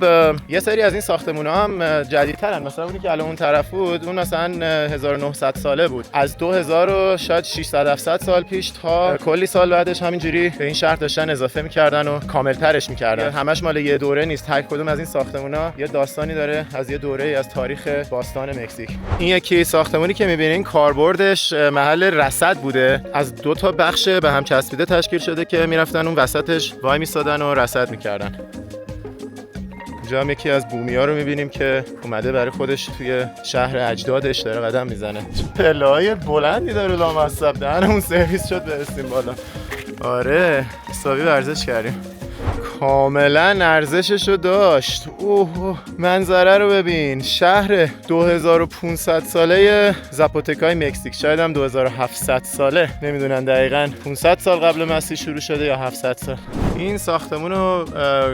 یه سری از این ساختمان‌ها هم جدیدترن. مثلا اونی که الان اون طرف بود اون مثلا 1900 ساله بود. از 2000 و شاید 600 700 سال پیش تا کلی سال بعدش همینجوری به این شهر داشتن اضافه می‌کردن و کامل‌ترش می‌کردن. همش مال یه دوره نیست. هر کدوم از این ساختمان‌ها یه داستانی داره از یه دوره‌ای از تاریخ باستان مکزیک. این یکی ساختمانی که می‌بینین کاربردش محل رصد بوده. از 2 تا بخش به هم چسبیده تشکیل شده که میرفتن اون وسطش وای میسادن و رصد میکردن. اینجا هم یکی از بومی‌ها رو میبینیم که اومده برای خودش توی شهر اجدادش داره قدم میزنه. پله‌های بلندی داره لامصب، دهنمون سرویس شد برسیم بالا. آره حسابی ورزش کردیم. کاملا ارزششو داشت. اوه منظره رو ببین. شهر 2500 ساله زاپوتکای مکزیک، شاید هم 2700 ساله، نمیدونن دقیقاً 500 سال قبل مسیح شروع شده یا 700 سال. این ساختمونو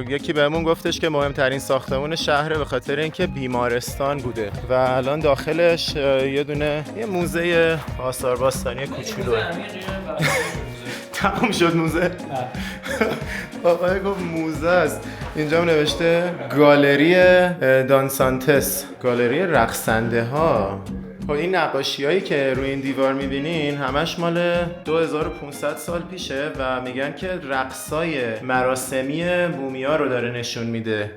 یکی بهمون گفتش که مهمترین ساختمون شهره به خاطر اینکه بیمارستان بوده و الان داخلش یه موزه آثار باستانی کوچولوه. تمام شد موزه؟ آقای گفت موزه است. اینجا هم نوشته گالری دانسانتس، گالری رقصنده ها. این نقاشی هایی که روی این دیوار میبینین همش مال 2500 سال پیشه و میگن که رقصای مراسمی بومیا رو داره نشون میده.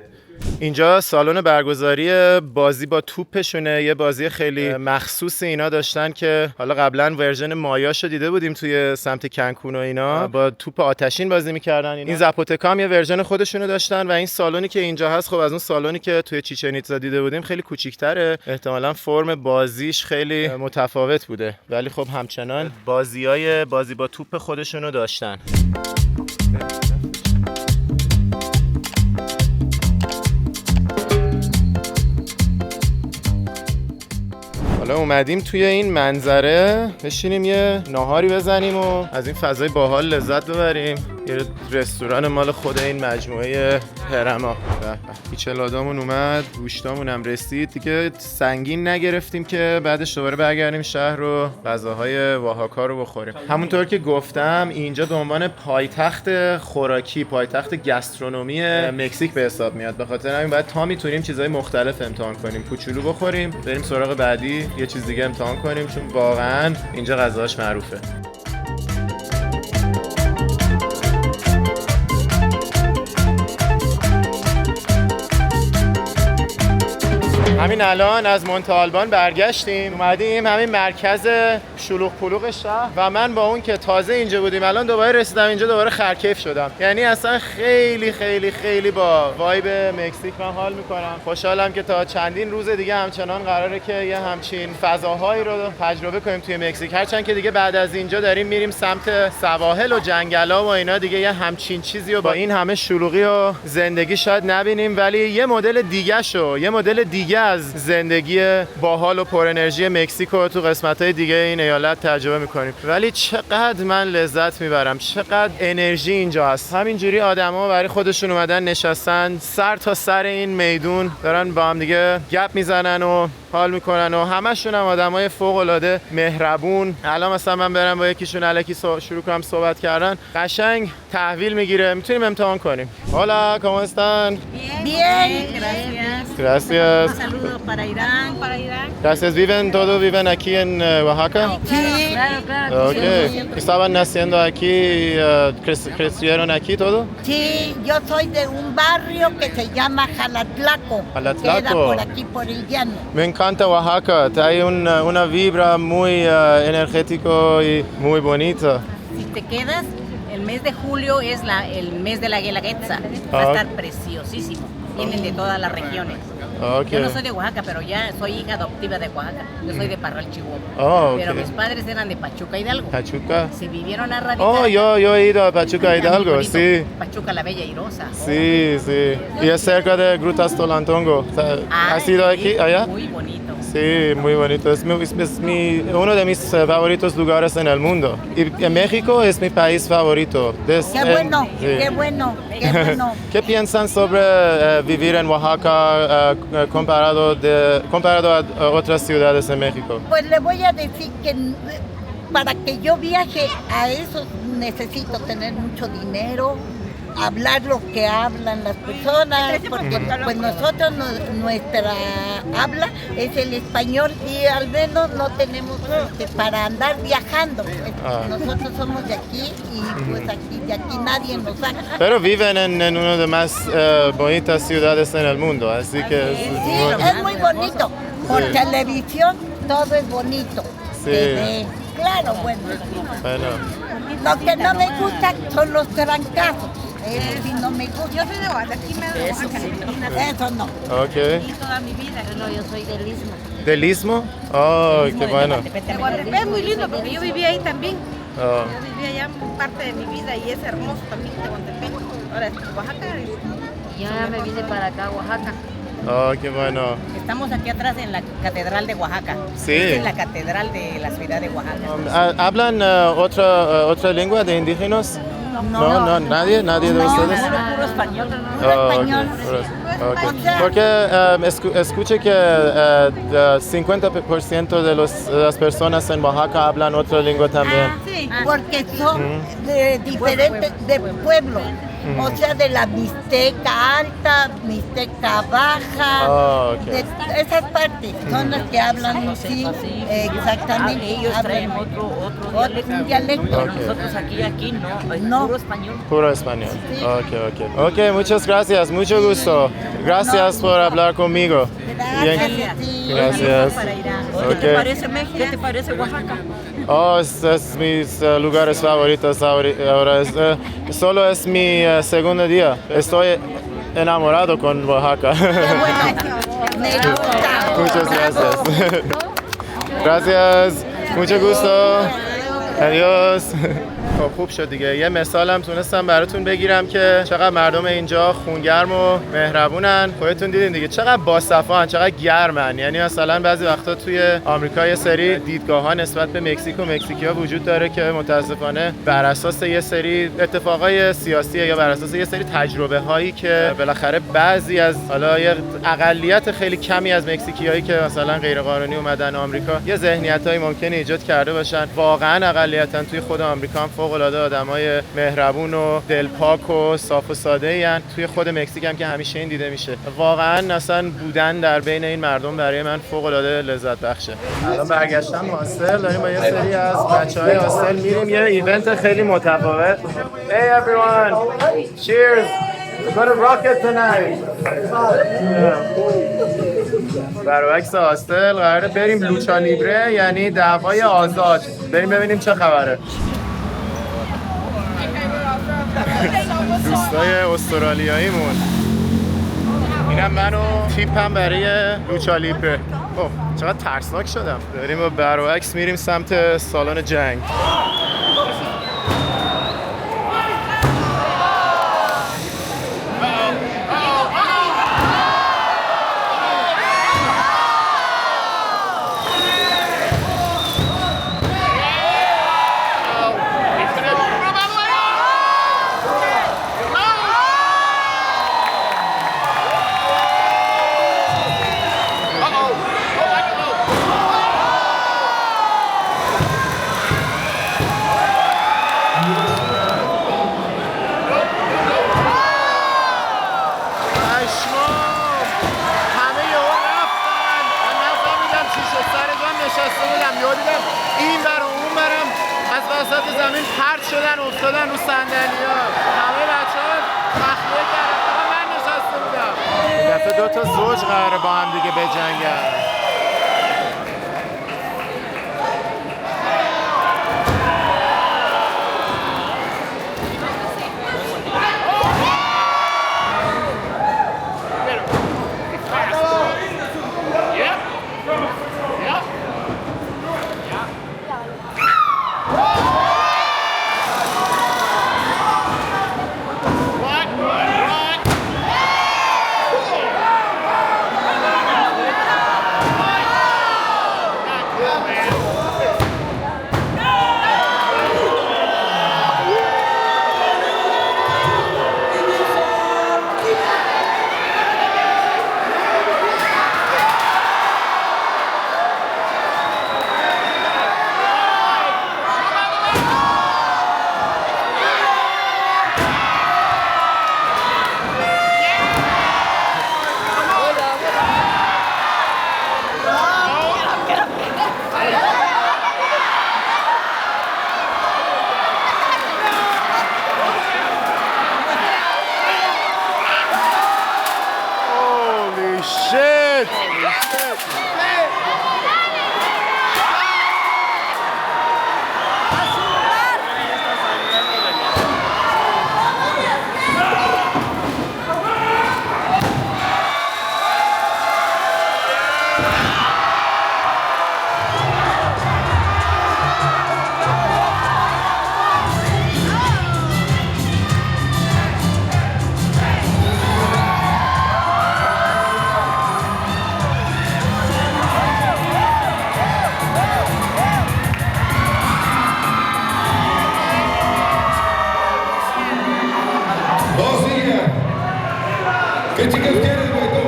اینجا سالن برگزاری بازی با توپشونه، یه بازی خیلی مخصوص اینا داشتن که حالا قبلا ورژن مایاشو دیده بودیم توی سمت کنکون و اینا، با توپ آتشین بازی میکردن. این زاپوتکا هم یه ورژن خودشونو داشتن و این سالنی که اینجا هست خب از اون سالنی که توی چیچن ایتزا دیده بودیم خیلی کوچیک‌تره، احتمالاً فرم بازیش خیلی متفاوت بوده، ولی خب همچنان بازی با توپ خودشونو داشتن. حالا اومدیم توی این منظره بشینیم یه ناهاری بزنیم و از این فضای باحال لذت ببریم. یه رستوران مال خود این مجموعه هرما. پیچلادامون اومد، گوشتامون هم رسید دیگه، سنگین نگرفتیم که بعدش دوباره برگردیم شهر رو غذاهای واهاکا رو بخوریم. همونطور که گفتم اینجا به عنوان پایتخت خوراکی، پایتخت گاسترونومی مکزیک به حساب میاد. به خاطر همین باید تا میتونیم چیزای مختلف امتحان کنیم، کوچولو بخوریم، بریم سراغ بعدی یه چیز دیگه امتحان کنیم، چون واقعا اینجا غذاش معروفه. همین الان از مونته آلبان برگشتیم، اومدیم همین مرکز شلوغ پلوغ شهر و من با اون که تازه اینجا بودیم الان دوباره رسیدم اینجا دوباره خرکیف شدم. یعنی اصلا خیلی خیلی خیلی با وایب مکزیک من حال میکنم. خوشحالم که تا چندین روز دیگه همچنان قراره که یه همچین فضاهایی رو تجربه کنیم توی مکزیک. هرچند که دیگه بعد از اینجا داریم میریم سمت سواحل و جنگلا و اینا، دیگه یه همچین چیزی رو با این همه شلوغی و زندگی شاید نبینیم، ولی یه مدل دیگه از زندگی باحال و پر انرژی مکزیک رو تو قسمت‌های دیگه این ایالت تجربه می‌کنیم. ولی چقدر من لذت میبرم، چقدر انرژی اینجا هست. همینجوری آدما برای خودشون اومدن نشستن سر تا سر این میدون، دارن با هم دیگه گپ میزنن و حال میکنن و همشون هم آدمای فوق العاده مهربون. الان مثلا من برم با یکیشون الکی شروع کنم صحبت کردن، قشنگ تحویل میگیره، میتونیم امتحان کنیم. Hola, ¿cómo están? Bien, gracias. Gracias. Un saludo para Irán. Gracias. ¿Viven aquí en Oaxaca? Sí, claro. Okay. ¿Estaban naciendo aquí, crecieron aquí todo? Sí, yo soy de un barrio que se llama Jalatlaco. Jalatlaco. Queda por aquí, por el llano. Me encanta Oaxaca, hay una vibra muy energético y muy bonita. Si te quedas, el mes de julio es el mes de la Guelaguetza. Va a estar preciosísimo. Vienen de todas las regiones. Okay. Yo no soy de Oaxaca, pero ya soy hija adoptiva de Oaxaca. Yo soy de Parral, Chihuahua. Okay. Pero mis padres eran de Pachuca, Hidalgo. Pachuca. Se vivieron a radicar. Oh, yo he ido a Pachuca, Hidalgo, sí. Pachuca la Bella Irosa. Sí, sí. Y es cerca de Grutas Tolantongo. ¿Has ido aquí, allá? Muy bonito. Sí, muy bonito. Es uno de mis favoritos lugares en el mundo. Y México es mi país favorito. Qué bueno, sí. qué bueno, qué bueno. ¿Qué piensan sobre vivir en Oaxaca comparado a otras ciudades en México? Pues le voy a decir que para que yo viaje a eso necesito tener mucho dinero, hablar lo que hablan las personas, porque pues nosotros nuestra habla es el español y al menos no tenemos para andar viajando. Nosotros somos de aquí y pues de aquí nadie nos saca. Pero viven en una de las más bonitas ciudades en el mundo, así que sí, es muy bonito. Por televisión todo es bonito. Sí. Claro, bueno. Lo que no me gusta son los trancazos. Eso sí no me gusta. Yo soy de Oaxaca, aquí me de Oaxaca. Eso no. Ok. Y toda mi vida, no, yo soy del Istmo. ¿Del Istmo? Oh, qué bueno. Guatepec es muy lindo porque yo viví ahí también. Oh. Yo viví allá parte de mi vida y es hermoso también Tehuantepec. Ahora Oaxaca es... Yo ya me vine para acá, Oaxaca. Oh, qué bueno. Estamos aquí atrás en la Catedral de Oaxaca. Sí. Esta es la Catedral de la ciudad de Oaxaca. ¿Hablan otra lengua de indígenas? No, nadie de ustedes. Puro español. Español. Okay. Porque escuché que 50% de las personas en Oaxaca hablan otra lengua también. Sí, porque son de diferentes de pueblos. O sea, de la Mixteca Alta, Mixteca Baja, okay. De esas partes son las que hablan así, exactamente. Ellos traen otro dialecto. Okay. Nosotros aquí no, puro español. Puro español. Sí. Ok, muchas gracias, mucho gusto. Gracias por hablar conmigo. Gracias. ¿Qué te parece México? ¿Qué te parece Oaxaca? Oh, es mis lugares favoritos ahora. Solo es mi segundo día. Estoy enamorado con Oaxaca. Muchas gracias. Gracias. Mucho gusto. Adiós. خوب شد دیگه. یه مثالم تونستم براتون بگیرم که چقدر مردم اینجا خونگرم و مهربونن. خودتون دیدین دیگه چقدر باصفان، چقدر گرمن. یعنی مثلا بعضی وقتا توی آمریکا یه سری دیدگاه‌ها نسبت به مکزیک و مکزیکی‌ها وجود داره که متاسفانه بر اساس یه سری اتفاقای سیاسی یا بر اساس یه سری تجربه‌هایی که بالاخره بعضی از حالا یه اقلیت خیلی کمی از مکزیکیایی که مثلا غیرقانونی اومدن آمریکا یه ذهنیتایی ممکنه ایجاد کرده باشن. واقعا اقلیتن توی خود آمریکا هم فوق‌العاده آدمای مهربون و دلپاک و صاف و ساده‌این. توی خود مکزیک هم که همیشه این دیده میشه. واقعا اصلا بودن در بین این مردم برای من فوق‌العاده لذت بخشه. الان برگشتم هاستل، داریم با یه سری از بچه‌های هاستل میریم یه ایونت خیلی متفاوت. Hey everyone. Cheers. We're going to rock it tonight. Yeah. برعکس هاستل قراره بریم لوچا لیبره، یعنی دعوای آزاد. بریم ببینیم چه خبره. دوستای استرالیاییمون، اینم من و تیپم برای لوچا لیبره. چقدر ترسناک شدم. داریم و برعکس میریم سمت سالن جنگ. زمین پرت شدن افتادن رو صندلی‌ها. همه بچه‌ها تخلیه کردن، فقط من نشسته بودم. این دفعه دو تا زوج قراره با هم دیگه بجنگن. ¿Qué chicas quieres, güey, tú?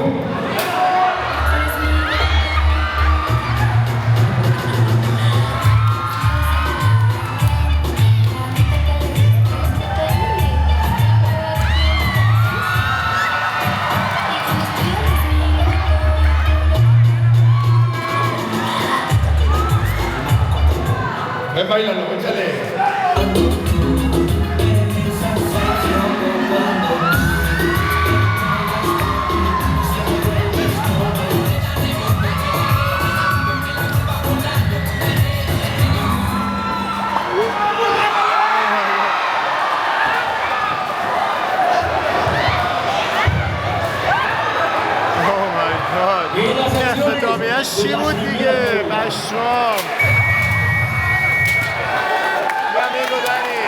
Ven, bailalo, échale. چی بود دیگه؟ پشمام. بیا میگو دنی.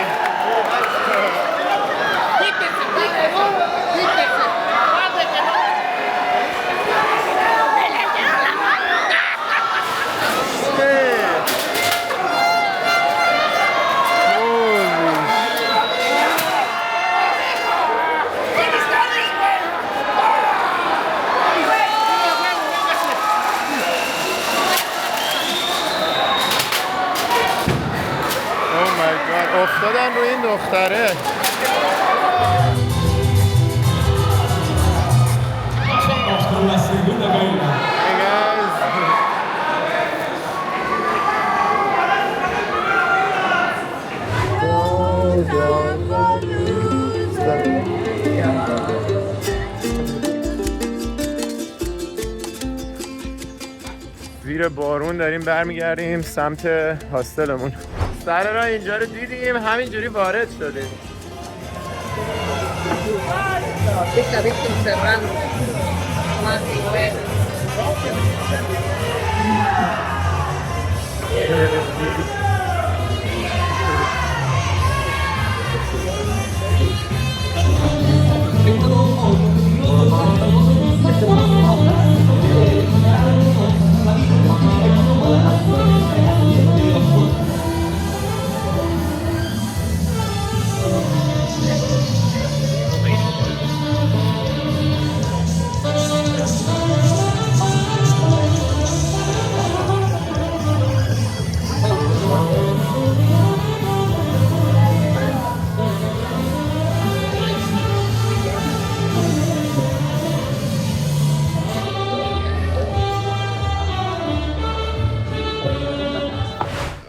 افتادن روی این دختره. زیر بارون داریم برمیگردیم سمت هاستلمون. سر راه اینجا رو دیدیم، همینجوری وارد شدیم.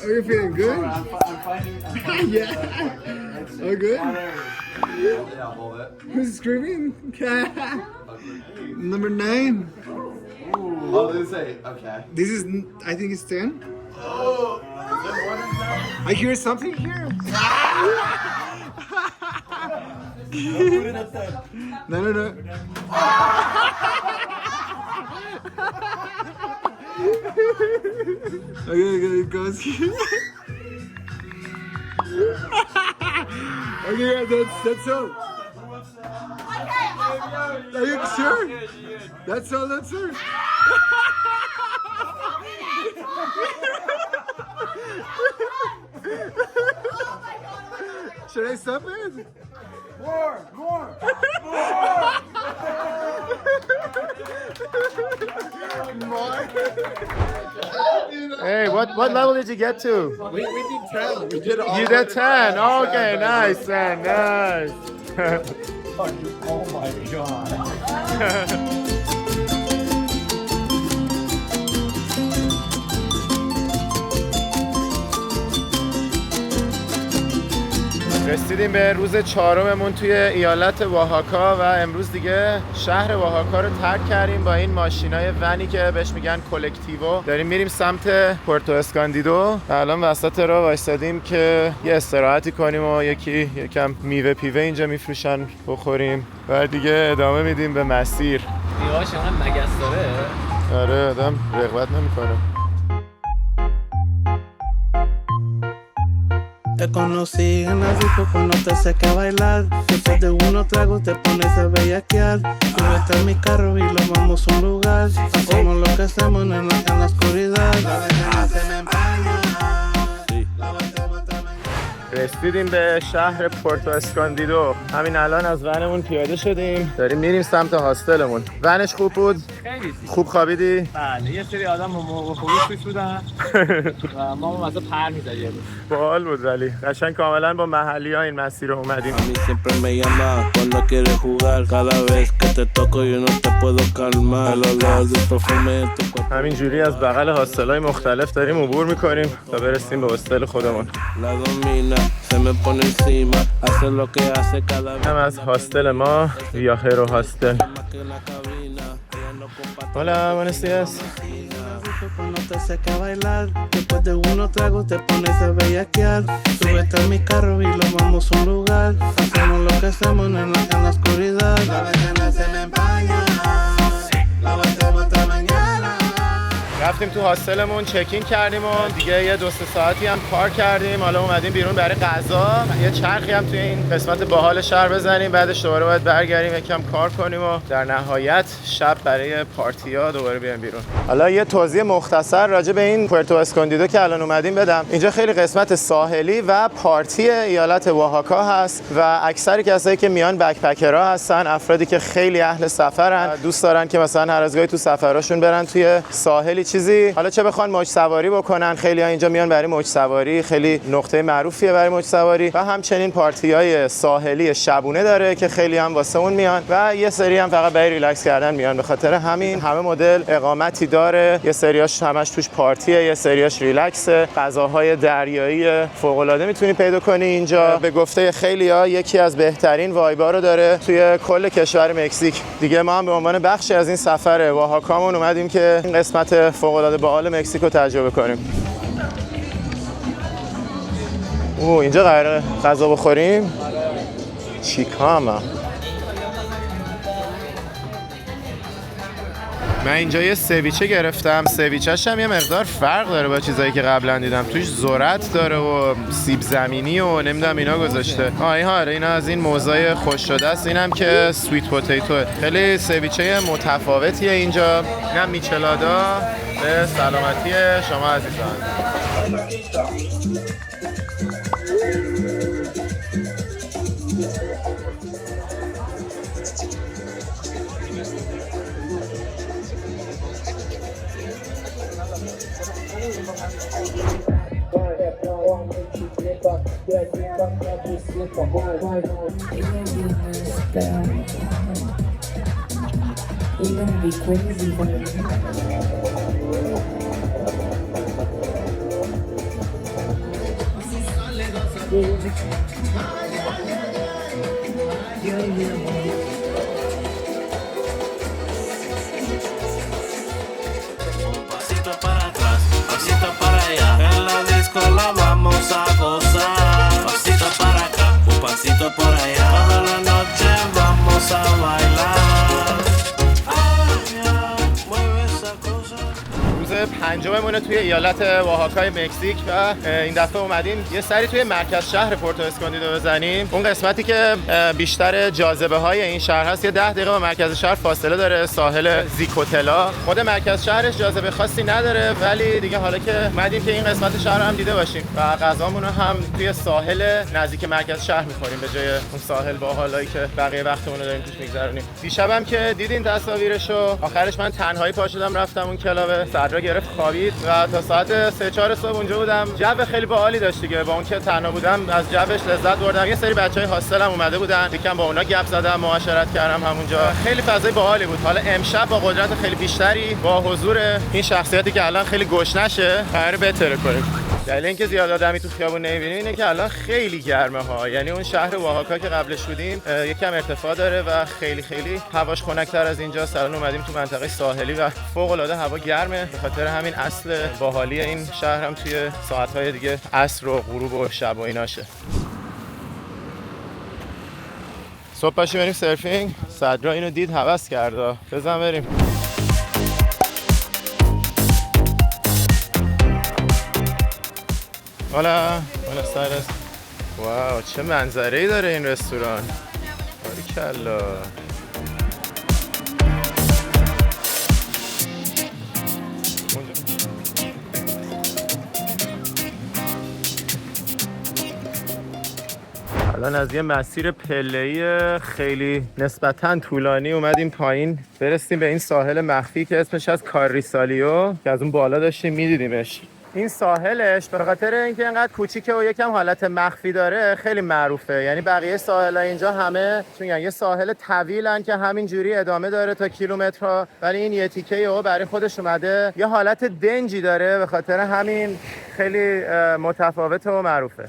Are you feeling good? I'm finding. Yeah. Oh, good. Yeah, all that. Who's screaming? Number 9. Oh, this is 8. Okay. This is, I think it's 10. Oh, I hear something here. No. Okay, it goes here. Okay, yeah, that's all. Are you sure? That's all. Should I stop it? More! Hey, what level did you get to? We did 10. We did all. You did 10. Okay, nice, man, nice. oh my god. رسیدیم به روز 4مون توی ایالت واهاکا و امروز دیگه شهر واهاکا رو ترک کردیم با این ماشینای ونی که بهش میگن کلکتیو. داریم میریم سمت پورتو اسکاندیدو. الان وسط راه وایسادیم که یه استراحتی کنیم و یکم میوه پیوه اینجا میفروشن بخوریم و دیگه ادامه میدیم به مسیر. میواش انقدر مگس داره. آره آدم رغبت نمیکنه. Te conocí en la disco cuando te saqué a bailar. Después de unos tragos te pones a bellaquear. Súbete a mi carro y lo vamos a un lugar. Hacemos lo que hacemos en la oscuridad. La ventana se me empaña. رسیدیم به شهر پورتو اسکاندیدو. همین الان از ونمون پیاده شدیم. داریم میریم سمت هاستلمون. ونش خوب بود؟ خیلی خوب خوابیدی؟ بله، یه سری آدم موقع خروج توش بودن و ما مثلا پر می‌زدیم. باحال بود ولی قشنگ کاملا با محلی‌ها این مسیر رو اومدیم. Siempre me llama cuando quiere jugar. Cada vez que te toco yo no te puedo calmar. El olor del perfume en tu cuerpo. همینجوری از بغل هاستل‌های مختلف داریم عبور می‌کنیم تا برسیم به هاستل خودمون. La domina, se me pone encima, hace lo que hace cada vez. هم از هاستل ما ویاجرو هاستل. Hola, buenos días. Cuando te saqué a bailar, después de unos tragos te pones a bellaquear. Súbete a mi carro y lo vamos a un lugar. Hacemos lo que hacemos en la oscuridad. La ventana se me empaña, la batemos hasta mañana. رفتیم تو هاستلمون چکین کردیم و دیگه یه 2-3 ساعتی هم کار کردیم. حالا اومدیم بیرون برای غذا. یه چرخی هم توی این قسمت باحال شهر بزنیم. بعدش دوباره باید برگردیم یکم کار کنیم و در نهایت شب برای پارتی‌ها دوباره بیایم بیرون. حالا یه توضیح مختصر راجع به این پورتو اسکاندیدو که الان اومدیم بدم. اینجا خیلی قسمت ساحلی و پارتی ایالت واهاکا هست و اکثر کسایی که میان بکپکرها هستن، افرادی که خیلی اهل سفرن، دوست دارن که مثلا هر از گاهی تو سفراشون برن توی ساحلی چیزی، حالا چه بخوان موج سواری بکنن، خیلی‌ها اینجا میان برای موج سواری، خیلی نقطه معروفیه برای موج سواری و همچنین پارتی‌های ساحلی شبونه داره که خیلی هم واسه اون میان و یه سری هم فقط برای ریلکس کردن میان. به خاطر همین همه مدل اقامتی داره، یه سریاش همش توش پارتیه، یه سریاش ریلکسه. غذاهای دریایی فوق‌العاده میتونی پیدا کنی اینجا. به گفته خیلی‌ها یکی از بهترین وایبا رو داره توی کل کشور مکزیک. دیگه ما هم به عنوان بخشی از این سفر واهاکامون اومدیم که این قسمت فوق فوق‌العاده باحال مکزیک رو تجربه کنیم. اینجا قراره غذا بخوریم. چیکاما. من اینجا یه سویچه گرفتم. سویچه‌ش هم یه مقدار فرق داره با چیزایی که قبلا دیدم. توش ذرت داره و سیب زمینی و نمیدونم اینا گذاشته. اینا از این موزای خوش شده است. اینم که سویت پوتیتو. خیلی سویچه متفاوتیه اینجا. اینم میچلادا به سلامتی شما عزیزان. Pasito para atrás, pasito para allá. En la disco la vamos a gozar. Pasito para acá, un pasito por allá. Toda la noche vamos a bailar. روز پنجممونه توی ایالت واهاکای مکزیک و این دفعه اومدیم یه سری توی مرکز شهر پورتو اسکاندیدو بزنیم. اون قسمتی که بیشتر جاذبه های این شهر هست یه 10 دقیقه با مرکز شهر فاصله داره، ساحل زیکوتلا. خود مرکز شهرش جاذبه خاصی نداره ولی دیگه حالا که اومدیم که این قسمت شهر رو هم دیده باشیم و غذامون رو هم توی ساحل نزدیک مرکز شهر می‌خوریم به جای اون ساحل باحالایی که بقیه وقتمون رو داریم توش می‌گذرونیم. دیشبم که دیدین تصاویرشو، آخرش من تنهایی پا شدم رفتم اون کلاب، صدرا گرفت خوابید و تا ساعت 3-4 صبح اونجا بودم. جو خیلی باحالی داشت دیگه. با اون که تنها بودم از جوش لذت بردم. یه سری بچهای هاستلم اومده بودن، یکم با اونا گپ زدم، معاشرت کردم همونجا. خیلی فضای باحالی بود. حالا امشب با قدرت خیلی بیشتری با حضور این شخصیتی که الان خیلی گشنشه قراره بهتره کنیم. دلیل اینکه زیاد آدمی تو خیابون نمی‌بینیم اینه که الان خیلی گرمه ها. یعنی اون شهر واهاکا که قبلش بودیم یکم ارتفاع داره و خیلی هواش خنک‌تر از اینجاست. الان اومدیم تو منطقه ساحلی و فوق‌العاده هوا گرمه. به خاطر همین اصل باحالی این شهر هم توی ساعت‌های دیگه عصر و غروب و شب و ایناشه. صبح پاشیم بریم سرفینگ. صدرا اینو دید هوس کرد. بزن بریم. حالا سایرس. واو چه منظره‌ای داره این رستوران. باریکلا. الان از یه مسیر پله‌ای خیلی نسبتاً طولانی اومدیم پایین برسیم به این ساحل مخفی که اسمش از کاریسالیو که از اون بالا داشتیم میدیدیمش. این ساحلش به خاطر اینکه اینقدر کوچیکه و یکم حالت مخفی داره خیلی معروفه. یعنی بقیه ساحل‌ها اینجا همه میگن یه ساحل طویلن که همین جوری ادامه داره تا کیلومترها، ولی این یه تیکه برای خودش اومده یه حالت دنجی داره، به خاطر همین خیلی متفاوته و معروفه.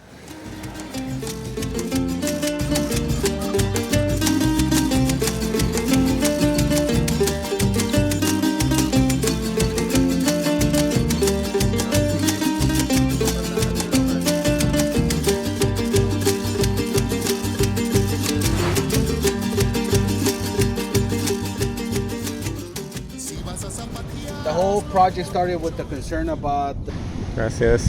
The whole project started with the concern about Gracias.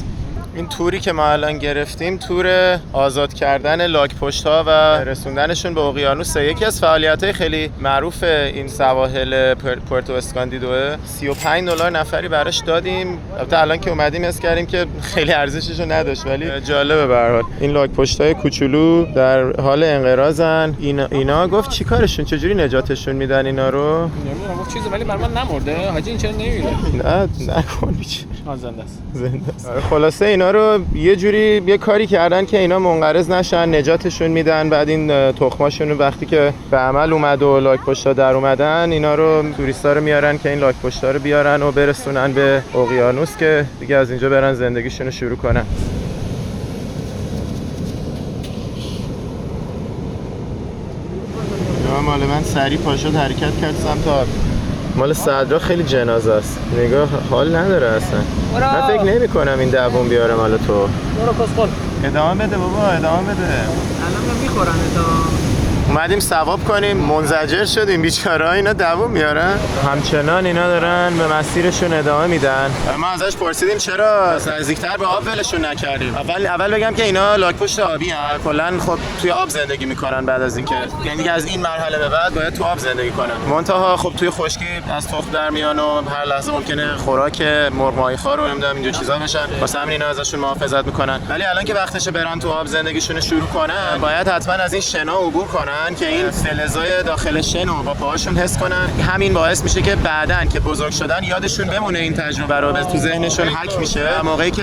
این توری که ما الان گرفتیم تور آزاد کردن لاک پشت‌ها و رسوندنشون به اقیانوسه. یکی از فعالیت‌های خیلی معروف این سواحل پورتو اسکاندیدوه. $35 نفری براش دادیم. البته الان که اومدیم حس کردیم که خیلی ارزشش رو نداشت ولی جالبه به هر حال. این لاک پشت‌های کوچولو در حال انقراضن. اینا گفت چیکارشون چجوری نجاتشون میدن اینا رو؟ نمیدونم گفت چیزی ولی من نمرده. حاجی این چرا نمیره؟ نه نکن بیچاره. زنده است. زنده است. خلاصه اینا رو یه جوری یه کاری کردن که اینا منقرض نشن، نجاتشون میدن. بعد این تخماشون وقتی که به عمل اومد و لاک پشتا در اومدن اینا رو توریستا رو میارن که این لاک پشتا رو بیارن و برسونن به اقیانوس که دیگه از اینجا برن زندگیشون رو شروع کنن. مال من سریع پاشد حرکت کرد سمت آب. مال صدرا خیلی جنازه است. نگاه حال نداره اصلا. من فکر نمی کنم این دووم بیاره مال تو. برو کسخل. ادامه بده بابا، ادامه بده. الان میخورن تا اومدیم ثواب کنیم، منزجر شدیم بیچاره‌ها. اینا دووم میارن. همچنان اینا دارن به مسیرشون ادامه میدن. ما ازش پرسیدیم چرا نزدیکتر به آب ولشون نکردیم. اول بگم که اینا لاک‌پشت آبی هستن. کلاً خب توی آب زندگی میکنن. بعد از اینکه یعنی از این مرحله به بعد باید تو آب زندگی کنن. منتها خب توی خشکی از تخم در میان و هر لحظه ممکنه خوراک مرغ‌ماهی‌خوار رو نمیدونم اینجور چیزا بشن. واسه همین اینا ازشون محافظت میکنن. ولی الان که وقتشه برن تو آب زندگیشون شروع کنن، باید حتما از این شنا عبور کنن که این فلزای داخل شن رو با پاهاشون حس کنن. همین باعث میشه که بعدن که بزرگ شدن یادشون بمونه این تجربه رو، تو ذهنشون حک میشه. موقعی که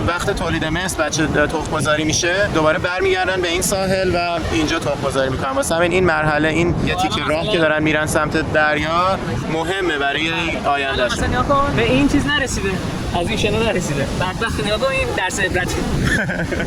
وقت تولید مثل بچه تخم گذاری میشه، دوباره برمیگردن به این ساحل و اینجا تخم گذاری میکنن. واسه همین این مرحله، این یه تیکه راه که دارن میرن سمت دریا مهمه برای آیندهشون. مثلا نگاه کن به این چیز نرسیده، از این شنا نرسیده. بدبخت نگاه کن این درس عبرتی.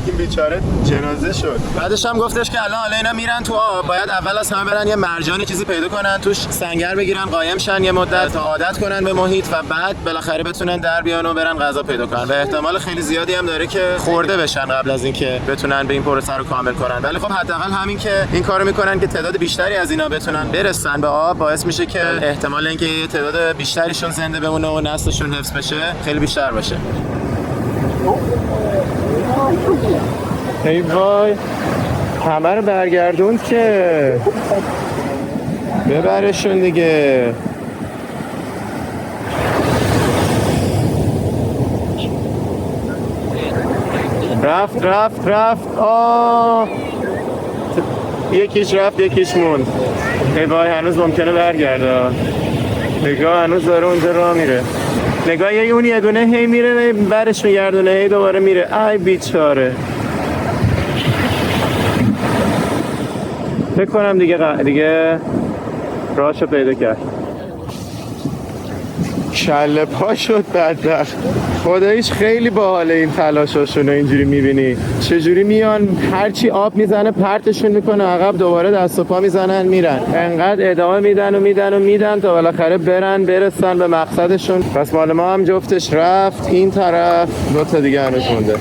این بیچاره جنازه شد. بعدش هم گفتش که الان اینا میرن تو آب، باید اول از همه برن یه مرجانی چیزی پیدا کنن، توش سنگر بگیرن، قایم شن یه مدت تا عادت کنن به محیط و بعد بالاخره بتونن در بیان و برن غذا پیدا کنن. و احتمال خیلی زیادی هم داره که خورده بشن قبل از اینکه بتونن به این پروسه رو کامل کنن. ولی خب حداقل همین که این کارو میکنن که تعداد بیشتری از اینا بتونن برسن به آب، باعث میشه که احتمال اینکه یه تعداد بیشتریشون زنده بمونه و نسلشون حفظ بشه خیلی بیشتر باشه. ای وای، همه رو برگردوند که ببرشون دیگه. رفت. یکیش رفت یکیش موند. ای وای، هنوز ممکنه برگرده. نگاه هنوز داره اونجا راه میره. نگاه اون یه دونه هی میره برش میگردونه، هی دوباره میره. ای بیچاره. فکر کنم دیگه راهشو پیدا کرد. کله پا شد بدبخت. خداییش خیلی باحاله این تلاشاشون رو اینجوری میبینی چجوری میان، هرچی آب میزنه پرتشون میکنه عقب، دوباره دست و پا میزنن میرن. انقدر ادامه میدن تا بالاخره برسن به مقصدشون. پس مال ما هم جفتش رفت این طرف، 2 تا دیگه هنوز مونده.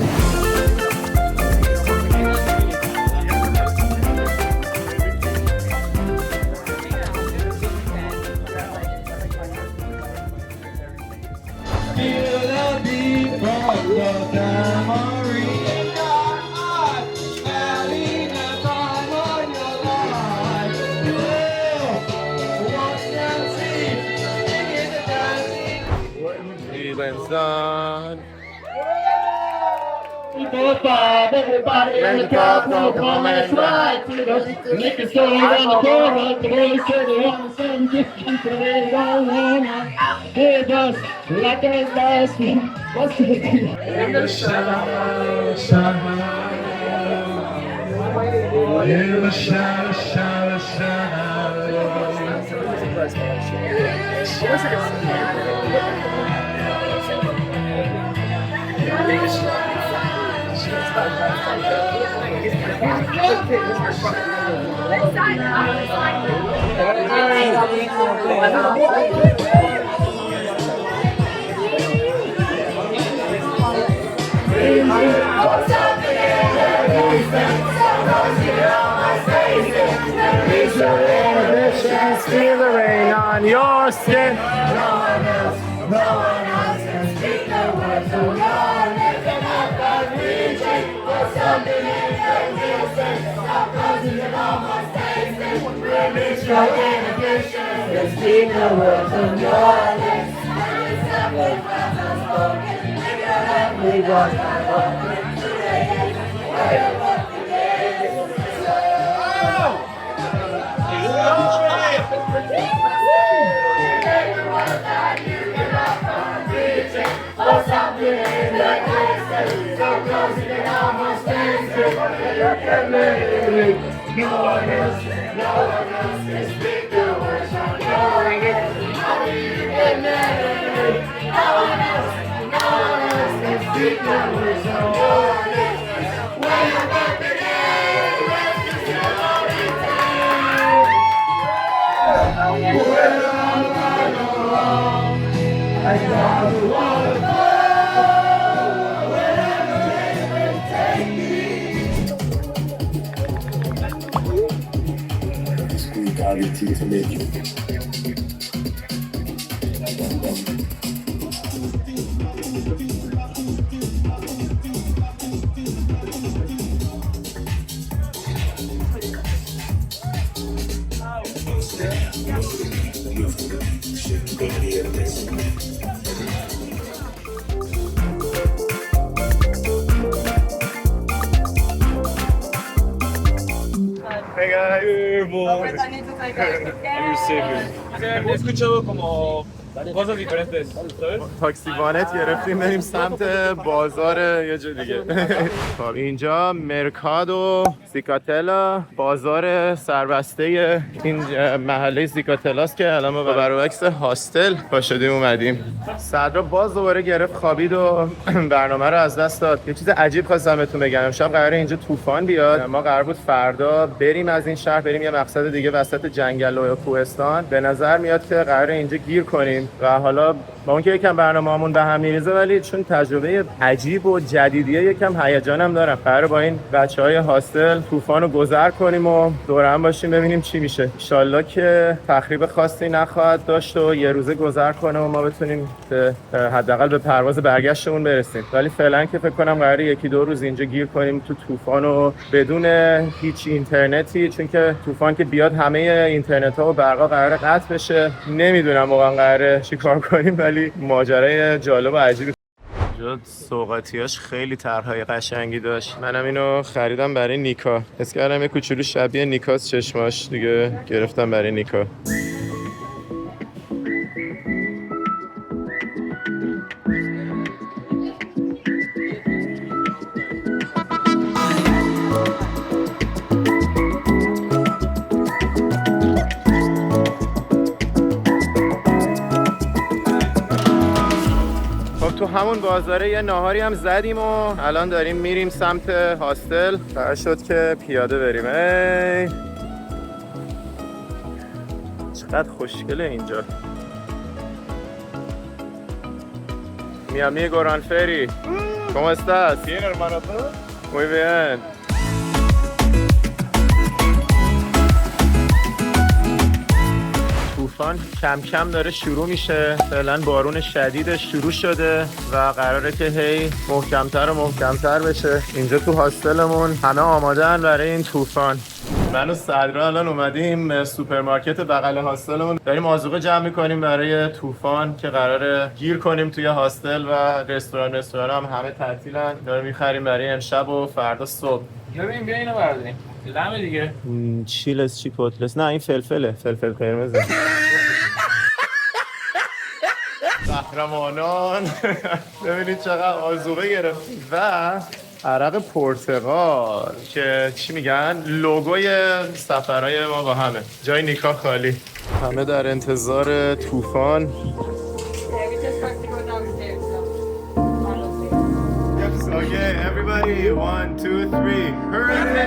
Everybody in the car, no comments, right? Make a story on the corner, the boys say they want the same different, but they don't wanna hear us like a last one. What's the deal? In the shadow, in the Feel the rain on your skin. No one else can speak the words of love. Lifting up and reaching for something in the distance. Stop closing it, almost tasting. Release your inhibitions and speak the words of your lips. Every step with words unspoken. Live your life with what's not open. Today is where you're walking is. For something in the distance, so close you can almost taste it. You can live. No one else can speak the words from your lips. Only you can live. No one else can speak the words from your lips. When you're back again, rest is your only time. Hey guys. He escuchado como cosas diferentes, ¿sabes? تاکسی وانت گرفتیم بریم سمت بازار یه جا دیگه. خب اینجا مرکادو زیکاتلا، بازار سربسته این محله زیکاتلاست که الان ما به برعکس هاستل پا شدیم اومدیم. صدرا باز دوباره گرفت خوابید و برنامه رو از دست داد. یه چیز عجیب خواستم بهتون بگم، امشب قراره اینجا طوفان بیاد. ما قرار بود فردا بریم از این شهر بریم یه مقصد دیگه وسط جنگل و کوهستان. به نظر میاد که قراره اینجا گیر کنیم و حالا با اون که یکم برنامه‌مون به هم میریزه ولی چون تجربه عجیب و جدیدیه یکم هیجانم دارم. قراره با این بچهای هاستل طوفان رو گذر کنیم و دور هم باشیم ببینیم چی میشه. ان شاءالله که تخریب خاصی نخواهد داشت و یه روزه گذر کنه و ما بتونیم حداقل به پرواز برگشتمون برسیم. ولی فعلا که فکر کنم قراره یکی دو روز اینجا گیر کنیم تو طوفان و بدون هیچ اینترنتی، چون که طوفان که بیاد همه اینترنت‌ها و برقا قراره قطع بشه. نمیدونم واقعا قراره چیکار کنیم ولی ماجرای جالب و عجیبی. اینجا سوغاتیاش خیلی طرحهای قشنگی داشت. منم اینو خریدم برای نیکا. حس کردم یه کوچولو شبیه نیکاست چشماش، دیگه گرفتم برای نیکا. تو همون بازاره یه ناهاری هم زدیم و الان داریم میریم سمت هاستل. قرار شد که پیاده بریم. ای چقدر خوشگله اینجا. Mi amigo Ranferi, ¿cómo estás? Bien, hermano, ¿todo? Muy bien. طوفان کم کم داره شروع میشه. فعلا بارون شدید شروع شده و قراره که هی محکمتر و محکمتر بشه. اینجا تو هاستلمون همه آمادن برای این طوفان. من و صدرا الان اومدیم سوپرمارکت بغل هاستلمون، داریم آذوقه جمع میکنیم برای طوفان که قراره گیر کنیم توی هاستل و رستوران هم همه تعطیلن. داریم میخریم برای امشب و فردا صبح. ببین بیا اینو برداریم. لمه دیگه. چیلس چیپوتلس. نه این فلفله، فلفل قرمزه. قهرمانان ببینید چقدر آذوقه گرفتیم و عرق پرتقال که چی میگن لوگوی سفرهای ما با همه. جای نیکا خالی. همه در انتظار طوفان. Okay, everybody, 1, 2, 3, hooray!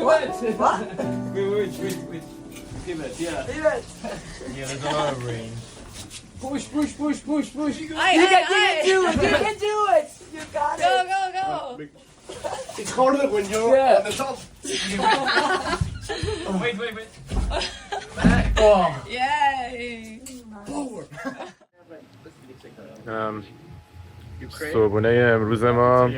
What? Wait. Pivot, yeah. Pivot. Yeah, there's a lot of rain. Push. You can do it. You can do it. You got it. Go. It's harder when you're on the top. Wait. Oh. Yay. Power. صبحونه امروز ما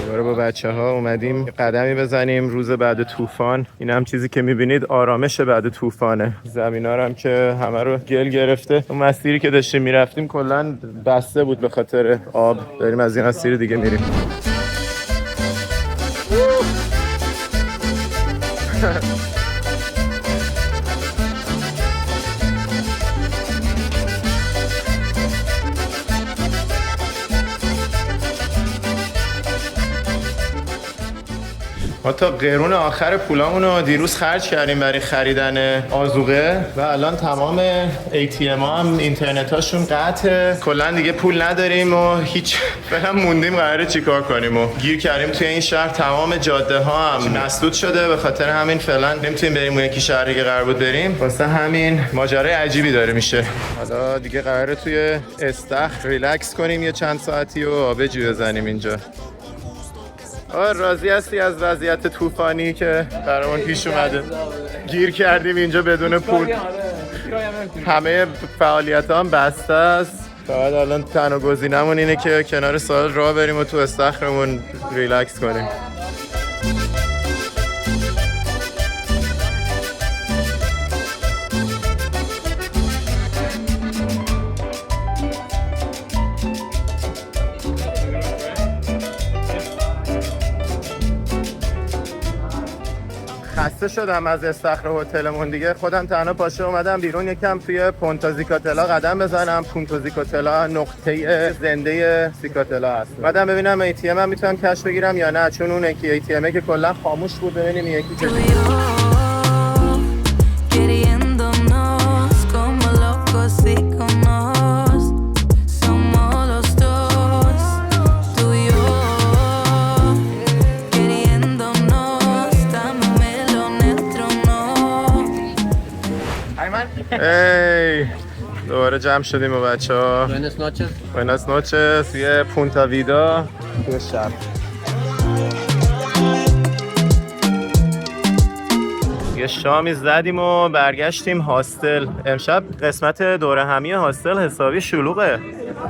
دوباره با بچه ها اومدیم قدمی بزنیم روز بعد طوفان. این هم چیزی که میبینید آرامش بعد طوفانه. زمین ها هم که همه رو گل گرفته. اون مسیری که داشتیم میرفتیم کلن بسته بود به خاطر آب. داریم از این مسیر دیگه میریم. ما تا قرون آخر پولامون رو دیروز خرج کردیم برای خریدن آذوقه و الان تمام ATM ها هم اینترنت هاشون قطعه. کلا دیگه پول نداریم و هیچ فعلا موندیم قراره چیکار کنیم و گیر کردیم توی این شهر. تمام جاده ها هم مسدود شده، به خاطر همین فعلا نمیتونیم بریم اون یکی شهری که قرار بود بریم. واسه همین ماجرای عجیبی داره میشه. حالا دیگه قراره توی استخر ریلکس کنیم یه چند ساعتی و آبجو بزنیم اینجا. راضی هستی از وضعیت طوفانی که برامون پیش اومده؟ گیر کردیم اینجا بدون پول. همه فعالیت هم بسته است. فقط الان تنها گزینمون اینه که کنار ساحل راه بریم و تو استخرمون ریلکس کنیم. خسته شدم از استخر هتلمون دیگه. خودم تنها پاشه اومدم بیرون یکم توی پونتا زیکاتلا قدم بزنم. پونتا زیکاتلا نقطه زنده زیکاتلا هست. بعدم ببینم ATM هم میتونم کش بگیرم یا نه، چون اون یکی ATM که کلا خاموش بود. ببینیم یکی که دوباره جمع شدیم با بچه ها. Buenas noches. یه پونتا ویدا توی شب. یه شامی زدیم و برگشتیم هاستل. امشب قسمت دوره همی هاستل حسابی شلوغه.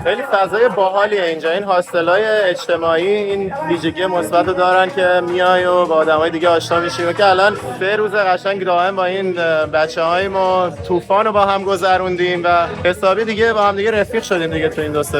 خیلی فضای باحالیه اینجا. این هاستل‌های اجتماعی این ویژگی مثبت رو دارن که میای و با آدمای دیگه آشنا میشی. و که الان 3 روز قشنگ دائم با این بچه‌های ما طوفان رو با هم گذروندیم و حسابی دیگه با هم دیگه رفیق شدیم دیگه تو این 2 روز.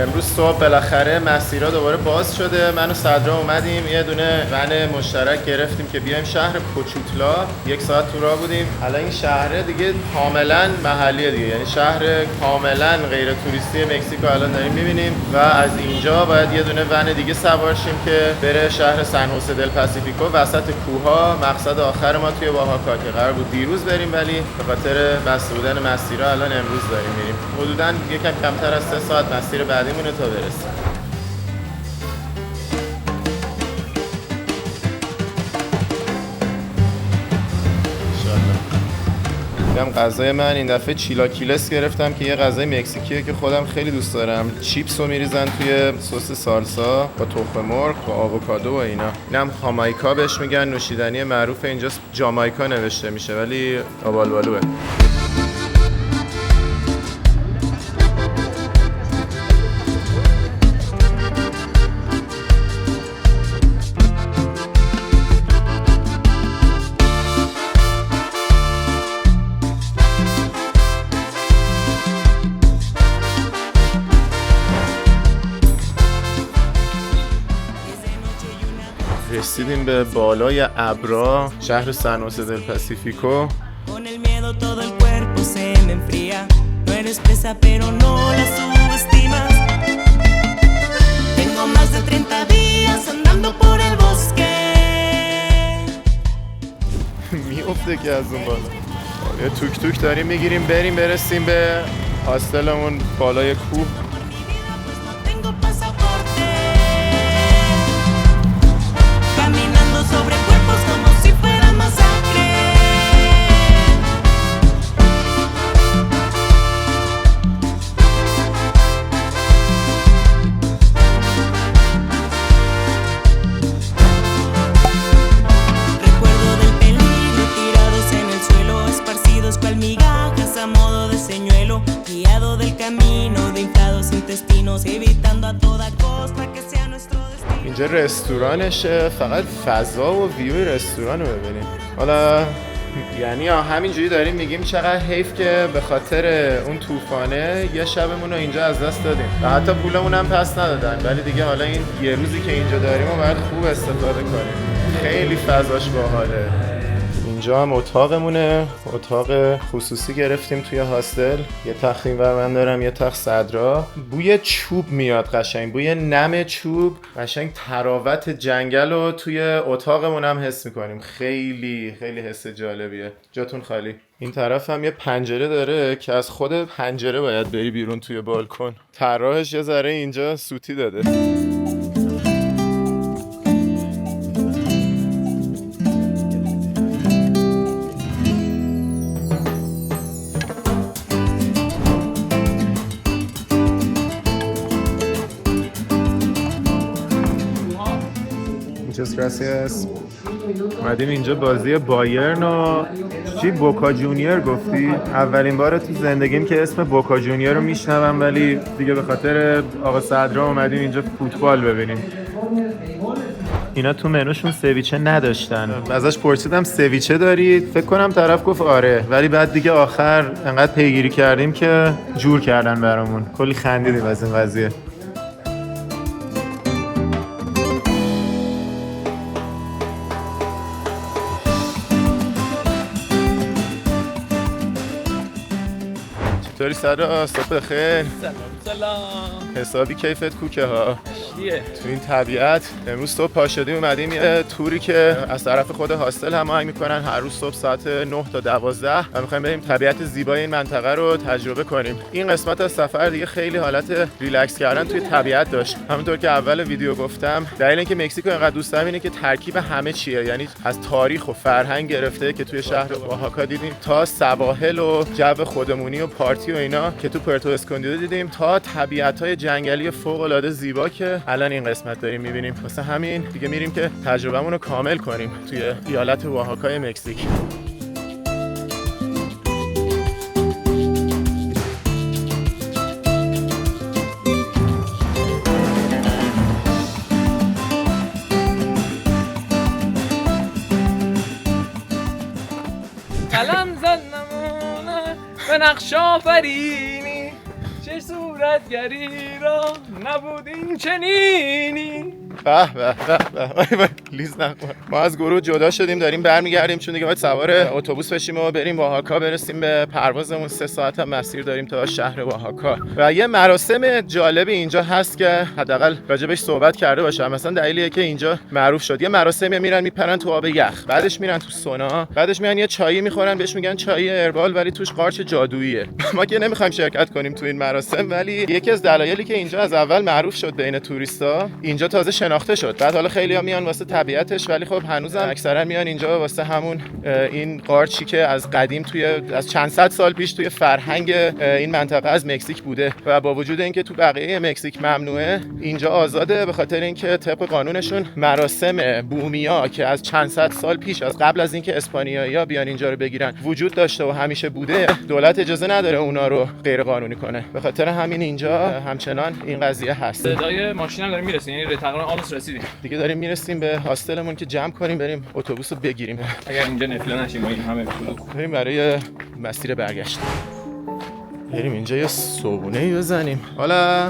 امروز صبح بالاخره مسیرها دوباره باز شده. من و صدرا اومدیم یه دونه ون مشترک گرفتیم که بیایم شهر پوچوتلا. 1 ساعت تو راه بودیم. الان این شهر دیگه کاملا محلیه دیگه، یعنی شهر کاملا غیر توریستی مکزیکو الان داریم میبینیم و از اینجا باید یه دونه ون دیگه سوار شیم که بره شهر سن خوسه دل پاسیفیکو وسط کوه‌ها. مقصد آخر ما توی اوآحاکا که قرار بود دیروز بریم ولی به خاطر بسته بودن مسیرها الان امروز داریم میریم. حدوداً یکم کمتر از 3 ساعت مسیر بعدیمونه تا برسیم. دیدم غذای من این دفعه چیلاکیلس گرفتم که یه غذای مکزیکیه که خودم خیلی دوست دارم. چیپس رو میریزن توی سس سالسا با تخم مرغ با آووکادو و اینا. اینم جامائیکا بهش میگن، نوشیدنی معروف اینجا جامائیکا نوشته میشه ولی آبالبالوه. رسیدیم به بالای ابرا شهر سن خوسه دل پاسیفیکو. میافته که از اون بالا یه توک توک داریم میگیریم برسیم به هاستلمون بالای کوه. Cual migajas modo de señuelo, guiado del camino de inflados intestinos, evitando a toda costa que sea nuestro destino. اینجا رستورانشه، فقط فضا و ویوی رستوران رو ببینیم. حالا یعنی همینجوری داریم میگیم چقدر حیف که به خاطر اون طوفانه یه شبمون رو اینجا از دست دادیم و حتی پولمون هم پس ندادن، ولی دیگه حالا این یه روزی که اینجا داریم و باید خوب استفاده کنیم. خیلی فضاش باحاله. اینجا هم اتاقمونه، اتاق خصوصی گرفتیم توی هاستل. یه تخت اینور من دارم، یه تخت صدرا. بوی چوب میاد قشنگ، بوی نم چوب، قشنگ تراوت جنگل رو توی اتاقمون هم حس میکنیم. خیلی خیلی حس جالبیه. جاتون خالی. این طرف هم یه پنجره داره که از خود پنجره باید بری بیرون توی بالکن. طراحش یه ذره اینجا سوتی داده. Gracias. اومدیم اینجا بازی بایرن و چی بوکا جونیور گفتی؟ اولین بار تو زندگیم که اسم بوکا جونیور رو میشنوم، ولی دیگه به خاطر آقا صدرا اومدیم اینجا فوتبال ببینیم. اینا تو منوشون سویچه نداشتن. ازش پرسیدم سویچه دارید؟ فکر کنم طرف گفت آره، ولی بعد دیگه آخر انقدر پیگیری کردیم که جور کردن برامون. کلی خندیدیم از این قضیه. چطوری صدرا؟ صبح بخیر. سلام. حسابی کیفت کوکه ها. چیه؟ تو این طبیعت امروز صبح پا شدیم اومدیم یه توری که از طرف خود هاستل هماهنگ میکنن هر روز صبح ساعت 9 تا 12 و میخوایم بریم طبیعت زیبای این منطقه رو تجربه کنیم. این قسمت از سفر دیگه خیلی حالت ریلکس کردن توی طبیعت داشت. همونطور که اول ویدیو گفتم، دلیل اینکه مکزیکو اینقدر دوست دارم اینه که ترکیب همه چیه، یعنی از تاریخ و فرهنگ گرفته که توی شهر اوآحاکا دیدیم تا سواحل و جو خودمونی و پارتی و اینا که تو پورتو اسکوندیو دیدیم تا طبیعت‌های جنگلی فوق‌العاده زیبا که الان این قسمت داریم می‌بینیم. واسه همین دیگه میریم که تجربهمون رو کامل کنیم توی ایالت اوآحاکای مکزیک. قلم زد نمونه به نقش آفرینی، چه صورتگری را نبود این چنینی. به به به به لیز نخور. ما از گروه جدا شدیم، داریم برمیگردیم چون دیگه باید سوار اتوبوس بشیم و بریم اوآحاکا برسیم به پروازمون. 3 ساعت هم مسیر داریم تا شهر اوآحاکا. و یه مراسم جالبی اینجا هست که حداقل راجبش صحبت کرده باشم. مثلا دلیلیه که اینجا معروف شد، یه مراسمی میرن میپرن تو آب یخ، بعدش میرن تو سونا، بعدش میان یه چایی میخورن بهش میگن چای هربال ولی توش قارچ جادوییه. ما که نمیخوایم شرکت کنیم تو این مراسم، ولی یکی از دلایلی که اینجا از اول معروف شد بین توریستا، اینجا تازه شناخته شد. بعد حالا خیلی‌ها میان واسه طبیعتش، ولی خب هنوزم اکثرا میان اینجا واسه همون این قارچی که از قدیم از چند صد سال پیش توی فرهنگ این منطقه از مکزیک بوده و با وجود اینکه تو بقیه مکزیک ممنوعه، اینجا آزاده، به خاطر اینکه طبق قانونشون مراسم بومیا که از چند صد سال پیش از قبل از اینکه اسپانیایی‌ها بیان اینجا رو بگیرن وجود داشته و همیشه بوده، دولت اجازه نداره اونا رو غیر قانونی کنه. به خاطر همین اینجا همچنان این قضیه هست. صدای ماشین هم داریم میرسیم، یعنی تقریبا آلموست رسیدیم. دیگه داریم میرسیم به هاستلمون که جمع کنیم بریم اتوبوس رو بگیریم. اگر اینجا نفله نشیم ما این همه بریم برای مسیر برگشت. بریم اینجا یه صبحونه‌ای بزنیم. حالا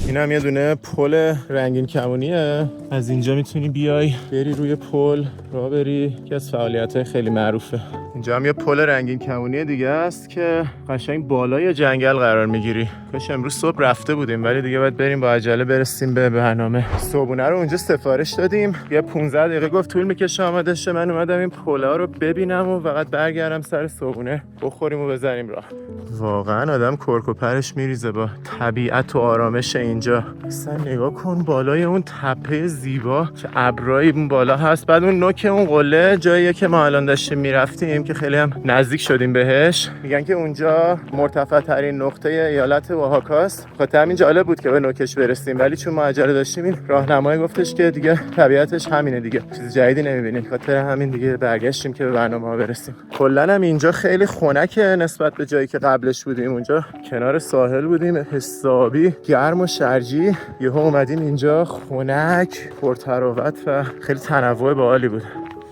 این هم یه دونه پل رنگین کمونیه. از اینجا میتونی بیای بری روی پل راه بری که از فعالیت‌های خیلی معروفه. اینجا هم یه پل رنگین کمونی دیگه است که قشنگ بالای جنگل قرار میگیری. کاش امروز صبح رفته بودیم، ولی دیگه باید بریم با عجله برسیم به برنامه. صبحونه رو اونجا سفارش دادیم. یه 15 دقیقه گفت طول میکشه آماده شه. من اومدم این پل‌ها رو ببینم و فقط برگردم سر صبحونه بخوریم و بزنیم راه. واقعا آدم کرک و پرش میریزه با طبیعت و آرامش اینجا. اصلا نگاه کن بالای اون تپه زیبا که ابرایی اون بالا هست، بعد اون نوک اون قله جاییه که ما الان داشتیم میرفتیم که که خیلی هم نزدیک شدیم بهش. میگن که اونجا مرتفع ترین نقطه ایالت اوآحاکاست. خاطر همین جالب بود که به نوکش برسیم، ولی چون ما عجله داشتیم این راهنمای گفتش که دیگه طبیعتش همینه دیگه، چیز جدیدی نمی‌بینیم. خاطر همین دیگه برگشتیم که به برنامه‌ها برسیم. کلاً هم اینجا خیلی خنکه نسبت به جایی که قبلش بودیم. اونجا کنار ساحل بودیم، حسابی گرم و شرجی، یهو اومدیم اینجا خنک، پرتراوت و خیلی تنوع باحالی بود.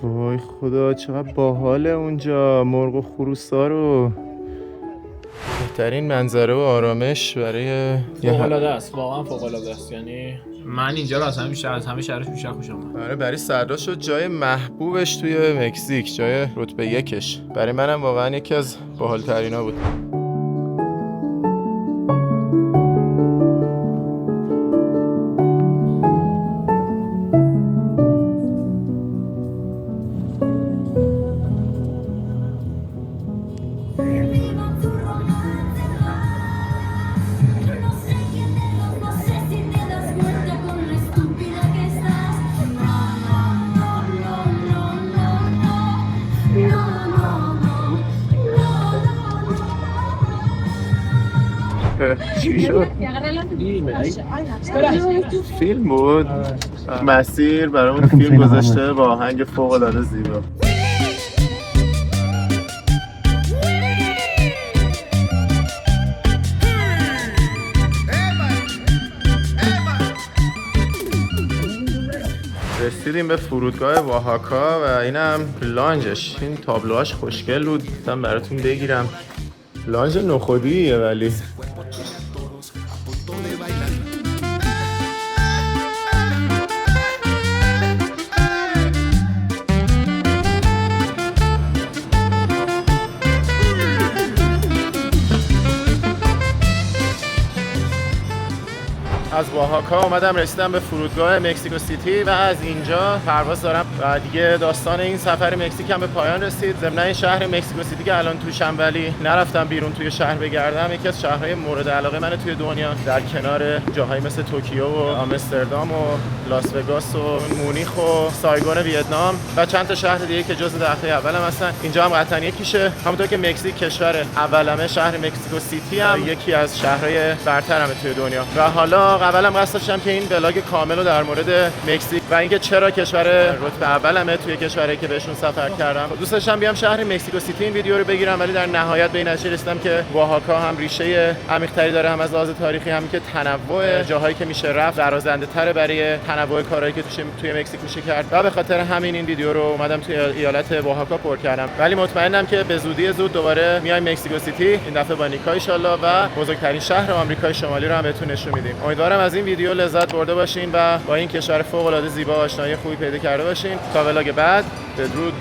وای خدا چقدر باحاله اونجا، مرغ و خروسا رو. بهترین منظره و آرامش برای فوق‌العاده است، واقعا فوق‌العاده است. یعنی من اینجا رو از همه شهرش بیشتر خوشم اومد. آره برای سردار شد جای محبوبش توی مکزیک، جای رتبه 1ش. برای منم واقعا یکی از باحال‌ترینا بود. چی شد؟ فیلم بود؟ مسیر برامون فیلم گذاشته با آهنگ فوق‌العاده زیبا. رسیدیم به فرودگاه اوآحاکا و اینم لانجش. این تابلوهاش خوشگل بود، گفتم براتون بگیرم. لانج نخودیه ولی از اوآحاکا اومدم رسیدم به فرودگاه مکزیکو سیتی و از اینجا پرواز دارم و دیگه داستان این سفر مکزیک هم به پایان رسید. ضمن این شهر مکزیکو سیتی که الان توشم ولی نرفتم بیرون توی شهر بگردم، یکی از شهرهای مورد علاقه من توی دنیا، در کنار جاهایی مثل توکیو و آمستردام و لاس وگاس و مونیخ و سایگون ویتنام و چند تا شهر دیگه که جزو دهه اولم هستن. اینجا هم قطعاً یکیشه. همونطور که مکزیک کشور اولمه، شهر مکزیکو سیتی هم یکی از شهرهای برترمه توی دنیا. و حالا اولم قصد داشتم که این ولاگ کامل رو در مورد مکزیک و اینکه چرا کشور رتبه اولمه توی کشورهایی که بهشون سفر کردم، دوست داشتم بیام شهر مکزیکو سیتی این ویدیو رو بگیرم، ولی در نهایت به این نتیجه رسیدم که اوآحاکا هم ریشه عمیق‌تری داره، هم از لحاظ تاریخی، هم که تنوع جاهایی که میشه رفت درازنده‌تره برای تنوع کارهایی که توی مکزیک میشه کرد و به خاطر همین این ویدیو رو اومدم توی ایالت اوآحاکا پر کردم. ولی مطمئنم که به زودی زود دوباره میایم مکزیکو سیتی، این دفعه با نیکا ان شاءالله، و بزرگترین شهر آمریکای شمالی رو هم بهتون نشون میدیم. امیدوارم از این ویدیو لذت برده باشین و با این کشور فوق‌العاده زیبا آشنایی خوبی پیدا کرده باشین. تا ولاگ بعد، بدرود.